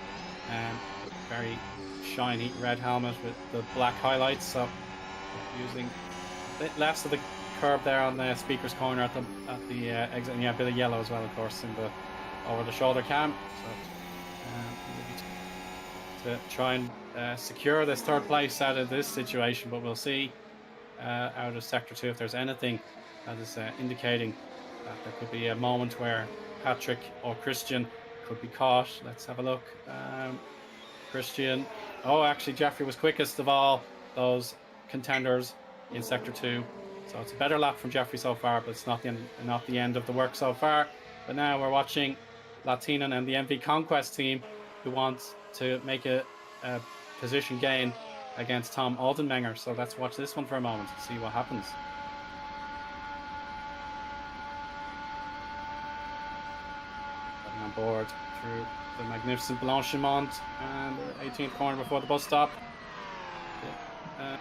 very shiny red helmet with the black highlights. So using a bit less of the curb there on the speaker's corner at the exit, and yeah, a bit of yellow as well, of course, in the over the shoulder cam. So to try and secure this 3rd place out of this situation, but we'll see out of sector 2 if there's anything that is indicating that there could be a moment where Patrick or Christian could be caught. Let's have a look. Christian, actually Jeffrey was quickest of all those contenders in sector 2, so it's a better lap from Jeffrey so far, but it's not the end of the work so far. But now we're watching Latinan and the MV Conquest team, who wants to make a position gain against Tom Aldenmenger. So let's watch this one for a moment and see what happens. Getting on board through the magnificent Blanchimont and 18th corner before the bus stop. A bit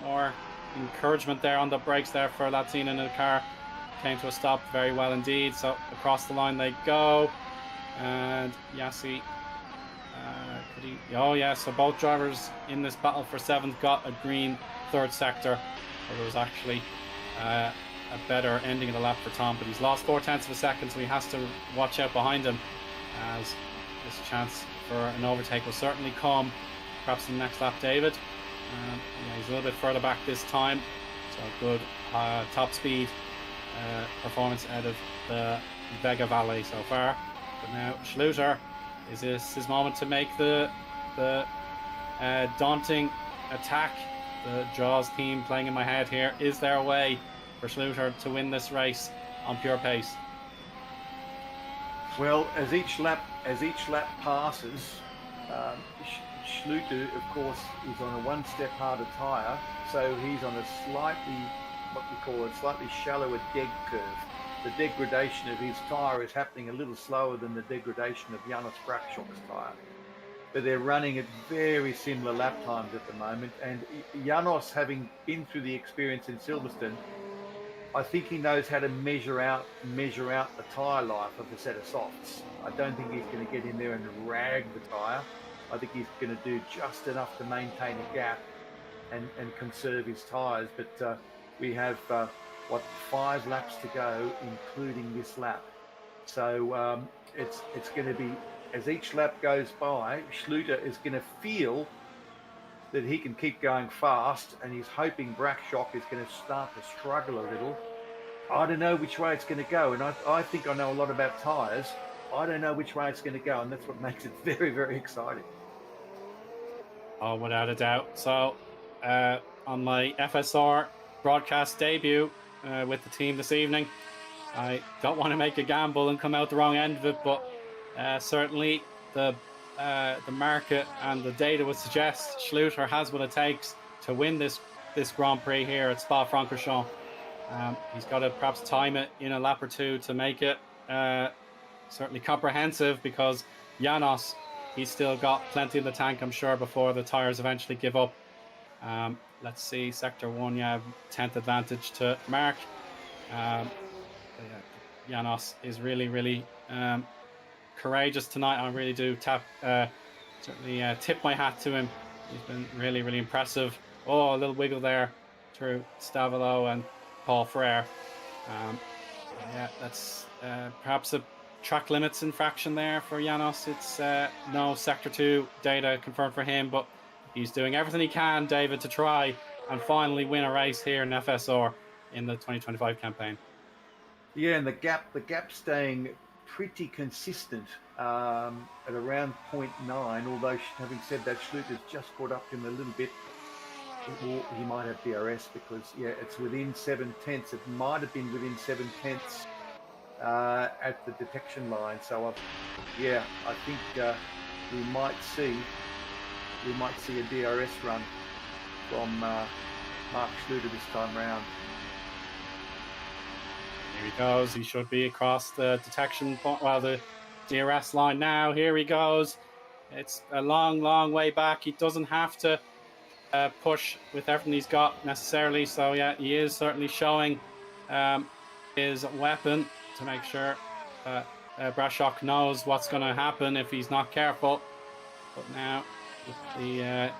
more encouragement there on the brakes there for Latina in the car. Came to a stop very well indeed. So across the line they go, and Yassi so both drivers in this battle for 7th got a green 3rd sector, where there was actually a better ending of the lap for Tom, but he's lost 0.4 of a second, so he has to watch out behind him, as this chance for an overtake will certainly come perhaps in the next lap. David, he's a little bit further back this time, so good top speed performance out of the Vega Valley so far. But now Schluter, is this his moment to make the daunting attack? The Jaws theme playing in my head here. Is there a way for Schluter to win this race on pure pace? Well, as each lap passes, Schluter, of course, is on a one-step harder tyre, so he's on a slightly shallower deg curve. The degradation of his tyre is happening a little slower than the degradation of Janos Brakshock's tyre. But they're running at very similar lap times at the moment, and Janos, having been through the experience in Silverstone, I think he knows how to measure out the tyre life of a set of softs. I don't think he's going to get in there and rag the tyre. I think he's going to do just enough to maintain a gap and conserve his tyres. But we have, 5 laps to go, including this lap. So it's going to be, as each lap goes by, Schluter is going to feel that he can keep going fast, and he's hoping Brakshock is going to start to struggle a little. I don't know which way it's going to go, and I think I know a lot about tyres. I don't know which way it's going to go, and that's what makes it very, very exciting. Oh, without a doubt. So, on my FSR broadcast debut with the team this evening, I don't want to make a gamble and come out the wrong end of it, but certainly the market and the data would suggest Schluter has what it takes to win this Grand Prix here at Spa-Francorchamps. He's got to perhaps time it in a lap or two to make it certainly comprehensive, because Janos, he's still got plenty in the tank, I'm sure, before the tyres eventually give up. Let's see, Sector 1, 10th advantage to Mark. Janos is really, really courageous tonight. I really do certainly tip my hat to him. He's been really, really impressive. Oh, a little wiggle there through Stavolo and Paul Frere. That's perhaps a track limits infraction there for Janos. It's no Sector 2 data confirmed for him, but he's doing everything he can, David, to try and finally win a race here in FSR in the 2025 campaign. Yeah, and the gap staying pretty consistent at around 0.9, although having said that, Schluter's just caught up to him a little bit. He might have DRS because, it's within 7/10. It might have been within 7/10 at the detection line. So, I think we might see a DRS run from Mark Schluter this time round. Here he goes. He should be across the detection point, the DRS line now. Here he goes. It's a long, long way back. He doesn't have to push with everything he's got necessarily. So, he is certainly showing his weapon to make sure Brakshock knows what's going to happen if he's not careful. But now, with the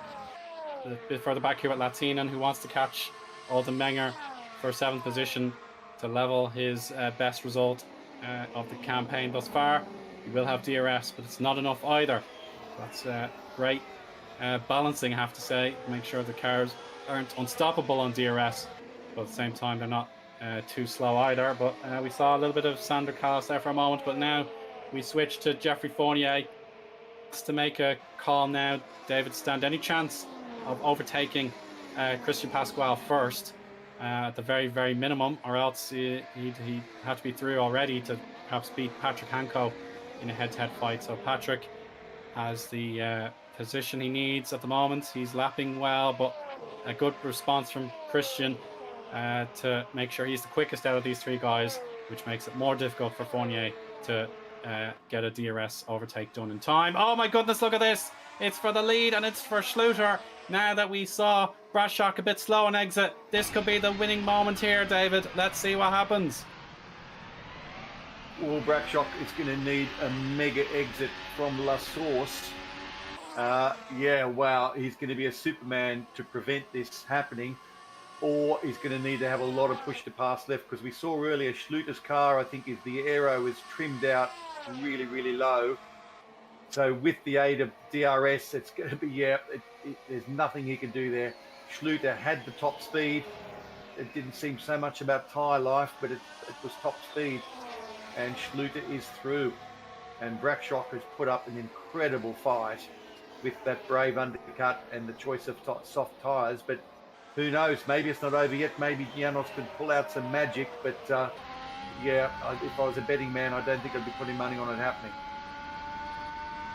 bit further back here with Latinen, who wants to catch Alden Menger for 7th position to level his best result of the campaign thus far. He will have DRS, but it's not enough either. That's great balancing, I have to say. Make sure the cars aren't unstoppable on DRS, but at the same time they're not too slow either. But we saw a little bit of Sander Kaas there for a moment, but now we switch to Geoffrey Fournier to make a call now. David, stand any chance of overtaking Christian Pasquale first at the very, very minimum, or else he'd have to be through already to perhaps beat Patrick Hanko in a head-to-head fight. So Patrick has the position he needs at the moment. He's lapping well, but a good response from Christian to make sure he's the quickest out of these 3 guys, which makes it more difficult for Fournier to get a DRS overtake done in time. Oh my goodness, look at this. It's for the lead, and it's for Schluter. Now that we saw Brakshock a bit slow on exit, this could be the winning moment here, David. Let's see what happens. Well, Brakshock is going to need a mega exit from La Source. He's going to be a Superman to prevent this happening, or he's going to need to have a lot of push to pass left, because we saw earlier Schluter's car, I think, the aero is trimmed out really, really low. So with the aid of DRS, it's going to be, there's nothing he can do there. Schluter had the top speed. It didn't seem so much about tyre life, but it was top speed. And Schluter is through. And Brakshock has put up an incredible fight with that brave undercut and the choice of soft tyres. But who knows? Maybe it's not over yet. Maybe Janos could pull out some magic. But yeah, if I was a betting man, I don't think I'd be putting money on it happening.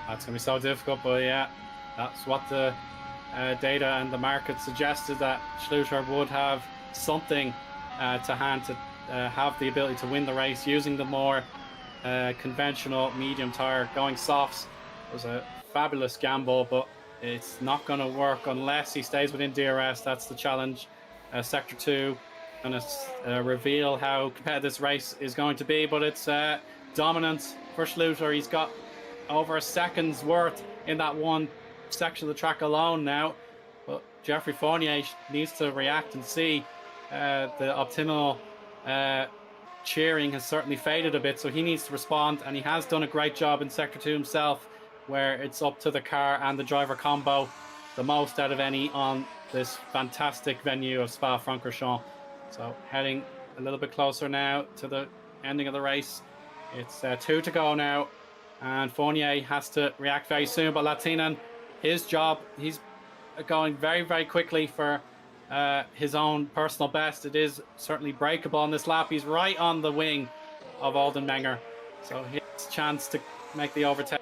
That's going to be so difficult, but yeah, that's what the data and the market suggested, that Schluter would have something to hand to have the ability to win the race using the more conventional medium tire. Going softs was a fabulous gamble, but it's not going to work unless he stays within DRS. That's the challenge. Sector 2 going to reveal how competitive this race is going to be, but it's dominance for Schluter. He's got over a second's worth in that one section of the track alone now, but Geoffrey Fournier needs to react and see. The optimal cheering has certainly faded a bit, so he needs to respond, and he has done a great job in Sector 2 himself, where it's up to the car and the driver combo the most out of any on this fantastic venue of Spa-Francorchamps. So heading a little bit closer now to the ending of the race. It's 2 to go now, and Fournier has to react very soon, but Latinen, his job, he's going very, very quickly for his own personal best. It is certainly breakable on this lap. He's right on the wing of Alden Menger, so his chance to make the overtake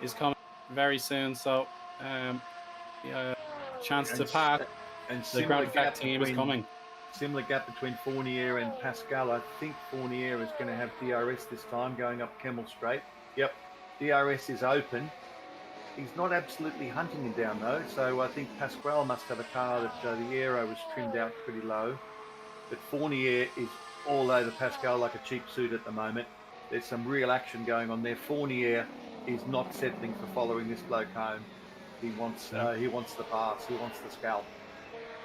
is coming very soon. So chance to pass, and the ground effect team is coming. Similar gap between Fournier and Pascal. I think Fournier is going to have DRS this time going up Kemmel Straight. Yep, DRS is open. He's not absolutely hunting him down though, so I think Pasquale must have a car that the aero was trimmed out pretty low. But Fournier is all over Pascal like a cheap suit at the moment. There's some real action going on there. Fournier is not settling for following this bloke home. He wants the pass. He wants the scalp.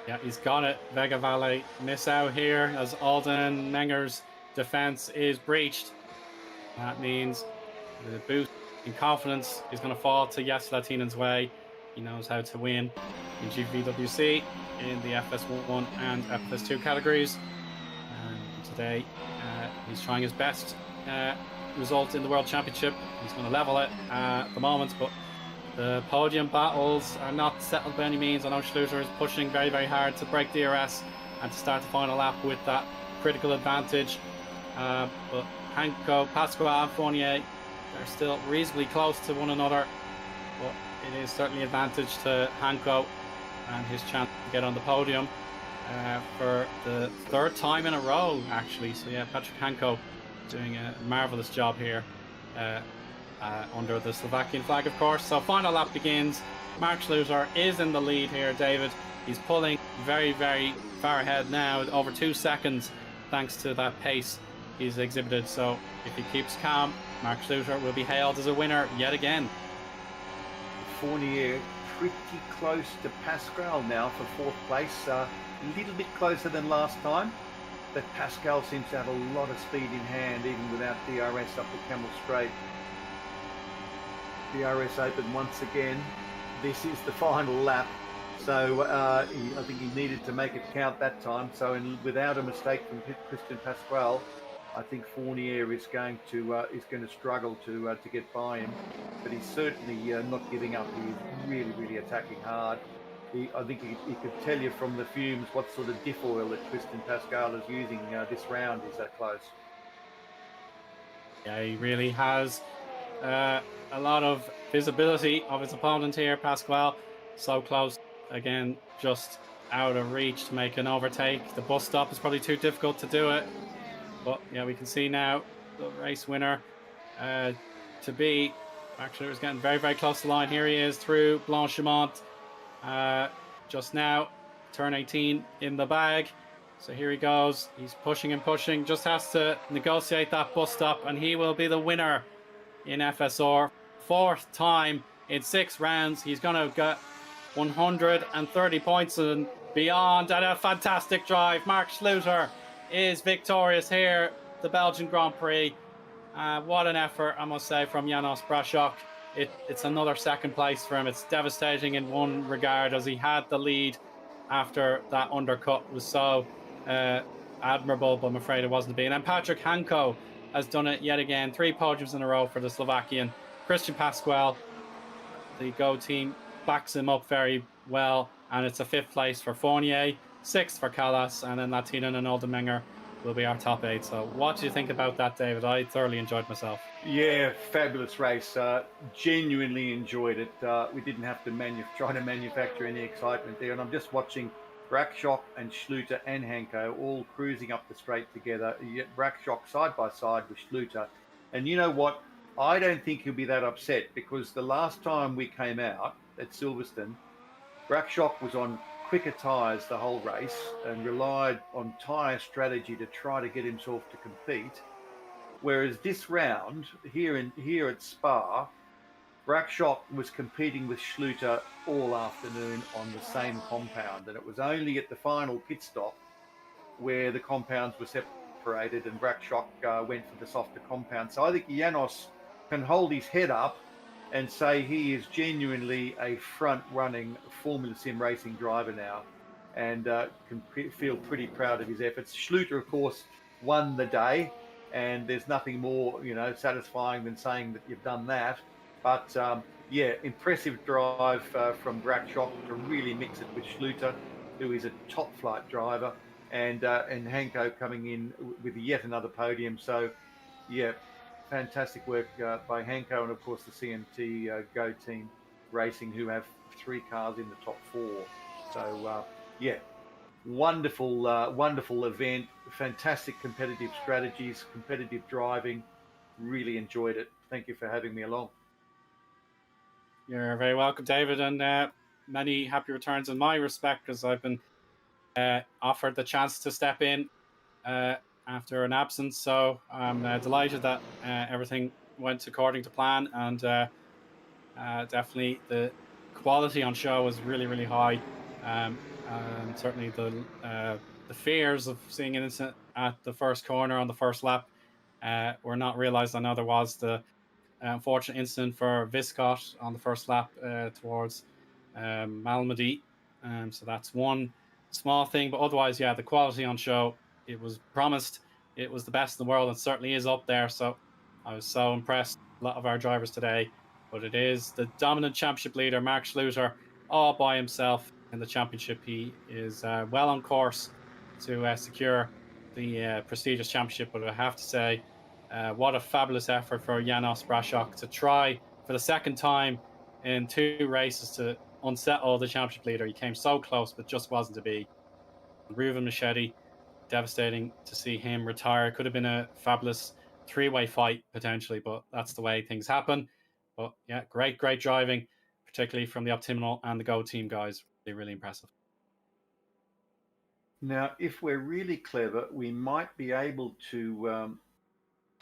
Yeah, he's got it. Vega Valle miss out here as Alden Menger's defense is breached. That means the boost in confidence is going to fall to Jesse Latinen's way. He knows how to win in GVWC in the FS1 and FS2 categories. And today he's trying his best result in the World Championship. He's going to level it at the moment, but the podium battles are not settled by any means. I know Schluter is pushing very, very hard to break DRS and to start the final lap with that critical advantage. But Hanko, Pasquale and Fournier, they're still reasonably close to one another, but it is certainly an advantage to Hanko and his chance to get on the podium for the third time in a row, actually. So yeah, Patrick Hanko doing a marvellous job here under the Slovakian flag, of course. So final lap begins. Mark Schluter is in the lead here, David. He's pulling very, very far ahead now, over 2 seconds, thanks to that pace he's exhibited. So if he keeps calm, Mark Schluter will be hailed as a winner yet again. Fournier pretty close to Pascal now for fourth place. A little bit closer than last time, but Pascal seems to have a lot of speed in hand, even without DRS up the Kemmel Straight. DRS open once again. This is the final lap, so I think he needed to make it count that time. So without a mistake from Christian Pasquale, I think Fournier is going to struggle to get by him, but he's certainly not giving up. He's really, really attacking hard. I think he could tell you from the fumes what sort of diff oil that Christian Pascal is using this round. Is that close? Yeah, he really has a lot of visibility of his opponent here, Pasquale. So close, again, just out of reach to make an overtake. The bus stop is probably too difficult to do it. But yeah, we can see now the race winner to be, actually, it was getting very, very close to the line. Here he is through Blanchimont just now, turn 18 in the bag. So here he goes. He's pushing and pushing, just has to negotiate that bus stop, and he will be the winner in FSR. Fourth time in 6 rounds. He's going to get 130 points and beyond, and a fantastic drive. Mark Schluter is victorious here, the Belgian Grand Prix. What an effort, I must say, from Janos Brashok. It's another second place for him. It's devastating in one regard, as he had the lead after that undercut. It was so admirable, but I'm afraid it wasn't to be. And then Patrick Hanko has done it yet again. 3 podiums in a row for the Slovakian. Christian Pasquale, the Go team, backs him up very well, and it's a 5th place for Fournier. 6th for Callas, and then Latina and Oldenmenger will be our top 8. So what do you think about that, David? I thoroughly enjoyed myself. Yeah, fabulous race. Genuinely enjoyed it. We didn't have to try to manufacture any excitement there. And I'm just watching Brackshock and Schluter and Hanko all cruising up the straight together. Yet Brackshock side by side with Schluter. And you know what? I don't think he'll be that upset, because the last time we came out at Silverstone, Brackshock was on quicker tyres the whole race and relied on tyre strategy to try to get himself to compete. Whereas this round here at Spa, Brackshock was competing with Schluter all afternoon on the same compound, and it was only at the final pit stop where the compounds were separated and Brackshock went for the softer compound. So I think Janos can hold his head up and say he is genuinely a front-running Formula Sim racing driver now, and can feel pretty proud of his efforts. Schluter, of course, won the day, and there's nothing more, satisfying than saying that you've done that. But yeah, impressive drive from Brackshock to really mix it with Schluter, who is a top-flight driver, and Hanko coming in with yet another podium. So yeah, fantastic work by Hanko, and of course the CMT Go Team Racing, who have 3 cars in the top 4. So yeah, wonderful event, fantastic competitive strategies, competitive driving. Really enjoyed it. Thank you for having me along. You're very welcome, David, and many happy returns in my respect, because I've been offered the chance to step in after an absence. So I'm delighted that everything went according to plan, and definitely the quality on show was really high. And certainly the fears of seeing an incident at the first corner on the first lap were not realized. I know there was the unfortunate incident for Viscott on the first lap towards Malmedy. So that's one small thing, but otherwise, yeah, the quality on show, it was promised. It was the best in the world, and certainly is up there. So I was so impressed with a lot of our drivers today. But it is the dominant championship leader, Mark Schluter, all by himself in the championship. He is well on course to secure the prestigious championship. But I have to say, what a fabulous effort for Janos Brackshock to try for the second time in 2 races to unsettle the championship leader. He came so close, but just wasn't to be. Reuven Machete, devastating to see him retire. Could have been a fabulous 3-way fight potentially, but that's the way things happen. But yeah, great driving, particularly from the Optimal and the Go Team guys. Really impressive. Now, if we're really clever, we might be able to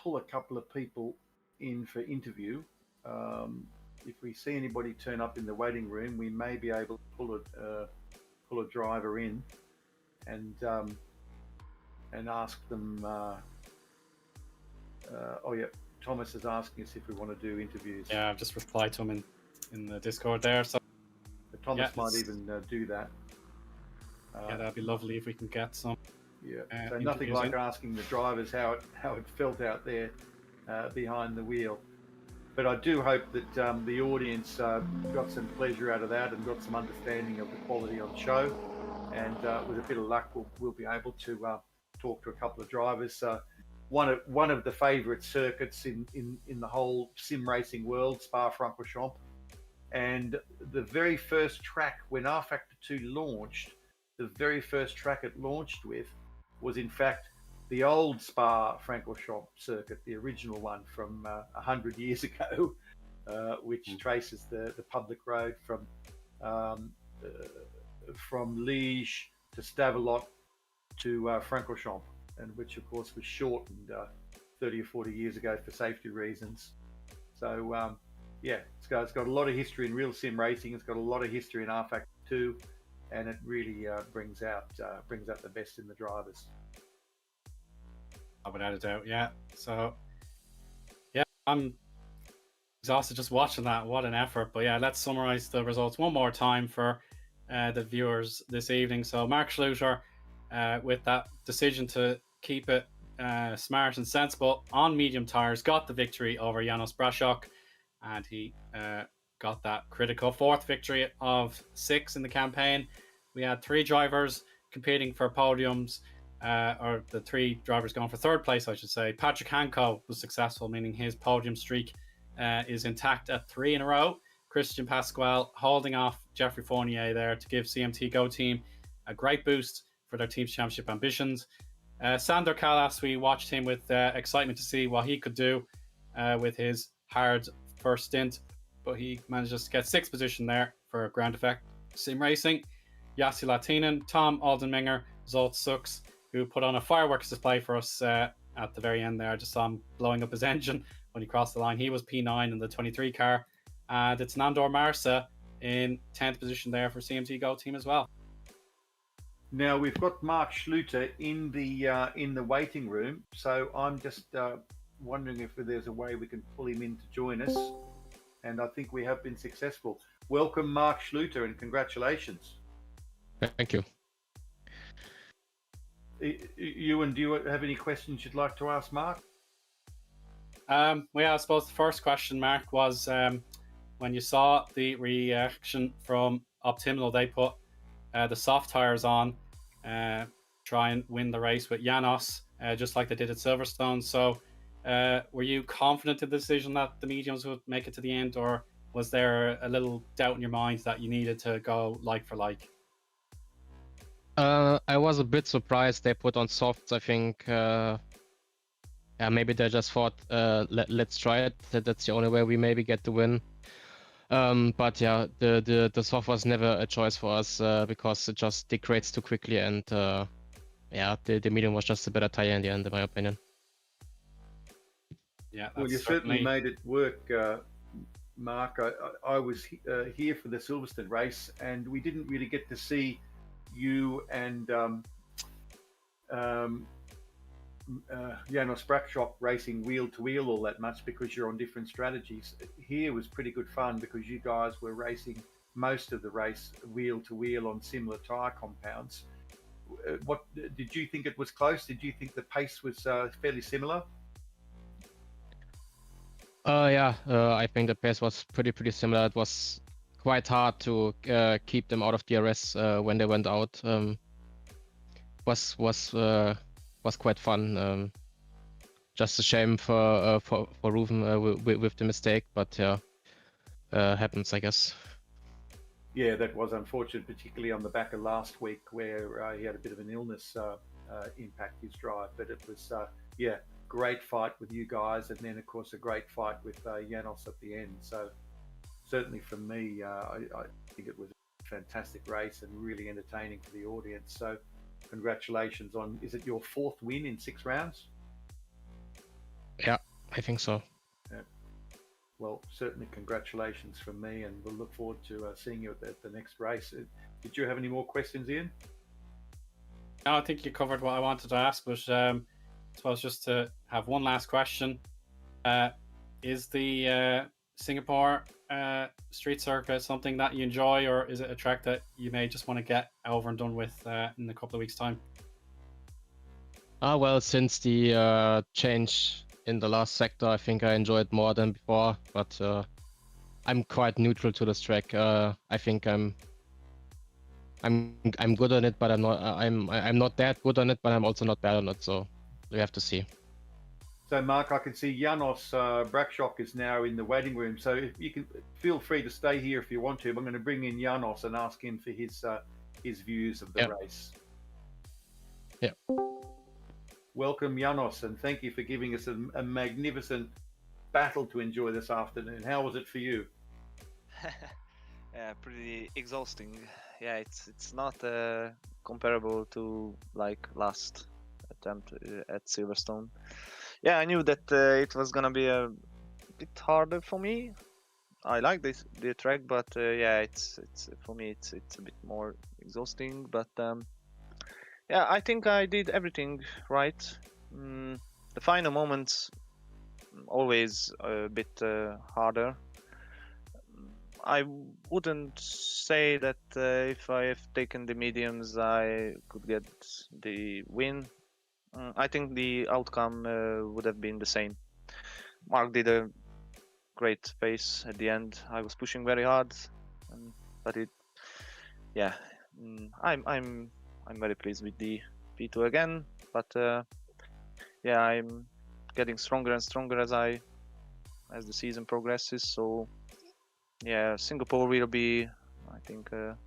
pull a couple of people in for interview. If we see anybody turn up in the waiting room, we may be able to pull a driver in and ask them. Oh yeah, Thomas is asking us if we want to do interviews. Yeah, I've just replied to him in the Discord there. So but Thomas might even do that. Yeah, that'd be lovely if we can get some. Yeah, so nothing like asking the drivers how it felt out there behind the wheel. But I do hope that the audience got some pleasure out of that and got some understanding of the quality on show. And with a bit of luck, we'll be able to talk to a couple of drivers. One of the favourite circuits in the whole sim racing world, Spa-Francorchamps. And the very first track when rFactor 2 launched, the very first track it launched with was in fact the old Spa-Francorchamps circuit, the original one from 100 years ago, which traces the public road from Liège to Stavelot to Francorchamps, and which of course was shortened 30 or 40 years ago for safety reasons. So yeah, it's got a lot of history in real sim racing. It's got a lot of history in rFactor 2, and it really brings out the best in the drivers. Without a doubt, yeah. So, yeah, I'm exhausted just watching that. What an effort. But yeah, let's summarize the results one more time for the viewers this evening. So, Mark Schluter, with that decision to keep it smart and sensible on medium tyres, got the victory over Janos Brackshock, and he got that critical 4th victory of 6 in the campaign. We had 3 drivers competing for podiums, or the 3 drivers going for 3rd place, I should say. Patrick Hanko was successful, meaning his podium streak is intact at 3 in a row. Christian Pasquale holding off Jeffrey Fournier there to give CMT Go Team a great boost for their team's championship ambitions. Sander Callas, we watched him with excitement to see what he could do with his hard first stint, but he managed to get 6th position there for Ground Effect SimRacing. Yassi Latinen, Tom Aldenminger, Rd.6, who put on a fireworks display for us at the very end there. I just saw him blowing up his engine when he crossed the line. He was P9 in the 23 car. And it's Nandor Marsa in 10th position there for CMT Go Team as well. Now we've got Mark Schluter in the waiting room, so I'm just wondering if there's a way we can pull him in to join us, and I think we have been successful. Welcome, Mark Schluter, and congratulations. Thank you. Ewan, do you have any questions you'd like to ask Mark? Well, I suppose the first question, Mark, was when you saw the reaction from Optimal, they put the soft tires on, try and win the race with Janos, just like they did at Silverstone. So were you confident in the decision that the mediums would make it to the end, or was there a little doubt in your mind that you needed to go like for like? I was a bit surprised they put on softs. I think maybe they just thought, let's try it. That's the only way we maybe get the win. But yeah, the soft was never a choice for us because it just degrades too quickly, and yeah, the medium was just a better tire in the end, in my opinion. Yeah, well, you certainly made it work, Mark. I was here for the Silverstone race, and we didn't really get to see you and Janos Brackshop racing wheel to wheel all that much because you're on different strategies. Here was pretty good fun because you guys were racing most of the race wheel to wheel on similar tyre compounds. What did you think it was close? Did you think the pace was fairly similar? Yeah, I think the pace was pretty similar. It was quite hard to keep them out of DRS when they went out. Was quite fun. Just a shame for Ruven with the mistake, but yeah, happens, I guess. Yeah, that was unfortunate, particularly on the back of last week where he had a bit of an illness impact his drive. But it was, yeah, great fight with you guys, and then of course a great fight with Janos at the end. So certainly for me, I think it was a fantastic race and really entertaining for the audience. So congratulations on, is it your 4th win in 6 rounds? Yeah, I think so. Yeah. Well, certainly congratulations from me, and we'll look forward to seeing you at the next race. Did you have any more questions, Ian? No, I think you covered what I wanted to ask, but I suppose just to have one last question. Is the Singapore street circuit something that you enjoy, or is it a track that you may just want to get over and done with in a couple of weeks' time? Well, since the change in the last sector, I think I enjoyed more than before, but I'm quite neutral to this track. I think I'm good on it, but I'm not that good on it, but I'm also not bad on it, so we have to see. So, Mark, I can see Janos Brackshop is now in the waiting room. So, if you can feel free to stay here if you want to. I'm going to bring in Janos and ask him for his views of the race. Yeah. Welcome, Janos, and thank you for giving us a magnificent battle to enjoy this afternoon. How was it for you? Yeah, pretty exhausting. Yeah, it's not comparable to like last attempt at Silverstone. Yeah, I knew that it was gonna be a bit harder for me. I like the track, but yeah, it's for me it's a bit more exhausting. But yeah, I think I did everything right. The final moments always a bit harder. I wouldn't say that if I have taken the mediums, I could get the win. I think the outcome would have been the same. Mark did a great pace at the end. I was pushing very hard, but it, yeah, I'm I'm very pleased with the P2 again. But yeah, I'm getting stronger and stronger as the season progresses. So yeah, Singapore will be, I think, a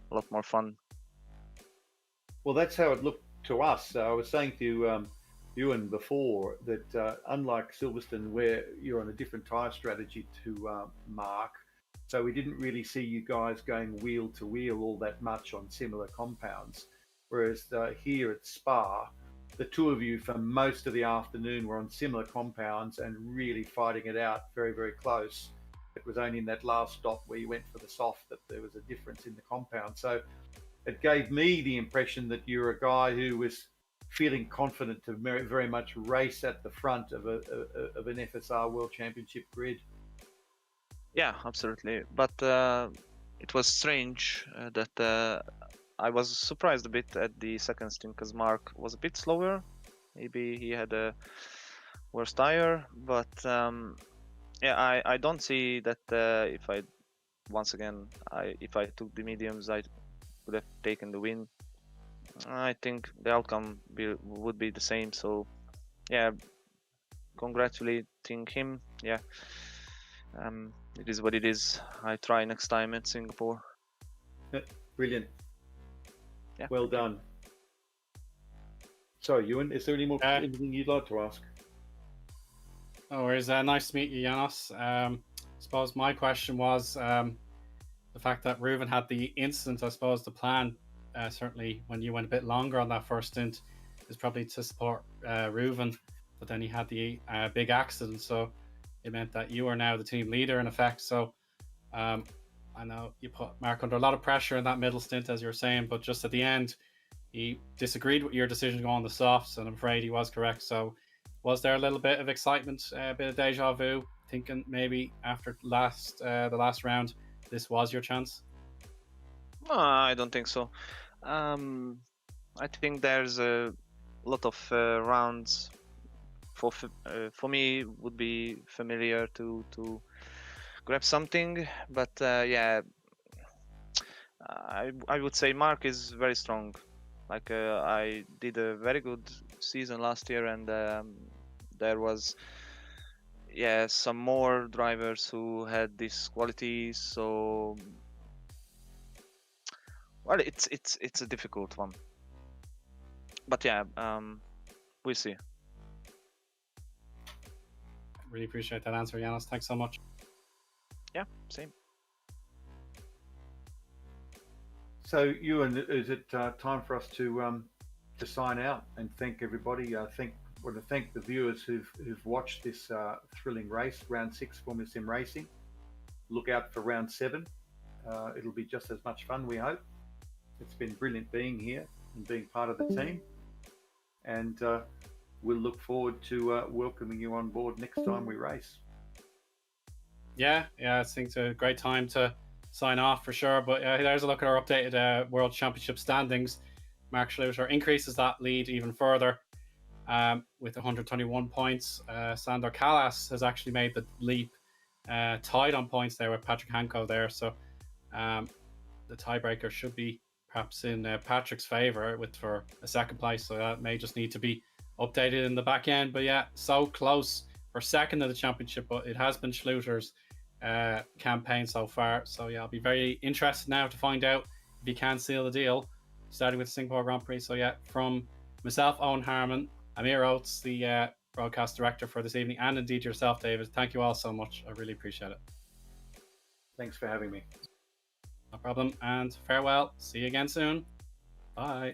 lot more fun. Well, that's how it looked to us. I was saying to Ewan before that unlike Silverstone, where you're on a different tyre strategy to Mark, so we didn't really see you guys going wheel to wheel all that much on similar compounds. Whereas here at Spa, the two of you for most of the afternoon were on similar compounds and really fighting it out very, very close. It was only in that last stop where you went for the soft that there was a difference in the compound. So it gave me the impression that you're a guy who was feeling confident to very much race at the front of an FSR World Championship grid. Yeah, absolutely. But it was strange that I was surprised a bit at the second stint because Mark was a bit slower. Maybe he had a worse tire, but yeah, I don't see that if I took the mediums, I would have taken the win. I think the outcome would be the same. So yeah, congratulating him. Yeah, it is what it is. I try next time at Singapore. Brilliant. Yeah. Well done. Sorry, Ewan, is there anything you'd like to ask? No worries. Nice to meet you, Janos. I suppose my question was the fact that Reuven had the incident. I suppose the plan, certainly when you went a bit longer on that first stint, is probably to support Reuven, but then he had the big accident, so it meant that you are now the team leader in effect. So I know you put Mark under a lot of pressure in that middle stint, as you were saying, but just at the end, he disagreed with your decision to go on the softs, and I'm afraid he was correct. So was there a little bit of excitement, a bit of deja vu, thinking maybe after the last round, this was your chance? No, I don't think so. I think there's a lot of rounds for me would be familiar to grab something, but yeah, I would say Mark is very strong. Like I did a very good season last year, and there was some more drivers who had these qualities. So well, it's a difficult one, but yeah, we'll see. Really appreciate that answer, Janos. Thanks so much. Yeah, same. So, Ewan, is it time for us to sign out and thank everybody? I want to thank the viewers who've watched this thrilling race, round 6 Formula Sim Racing. Look out for round 7. It'll be just as much fun, we hope. It's been brilliant being here and being part of the team, and we'll look forward to welcoming you on board next time we race. Yeah, I think it's a great time to sign off for sure. But there's a look at our updated World Championship standings. Mark Schluter increases that lead even further with 121 points. Sandor Callas has actually made the leap, tied on points there with Patrick Hanko there. So the tiebreaker should be perhaps in Patrick's favour for a second place. So that may just need to be updated in the back end. But yeah, so close for second of the championship, but it has been Schluter's campaign so far. So yeah, I'll be very interested now to find out if he can seal the deal, starting with the Singapore Grand Prix. So yeah, from myself, Eoin Harmon, Amir Oates, the broadcast director for this evening, and indeed yourself, David, thank you all so much. I really appreciate it. Thanks for having me. No problem, and farewell. See you again soon. Bye.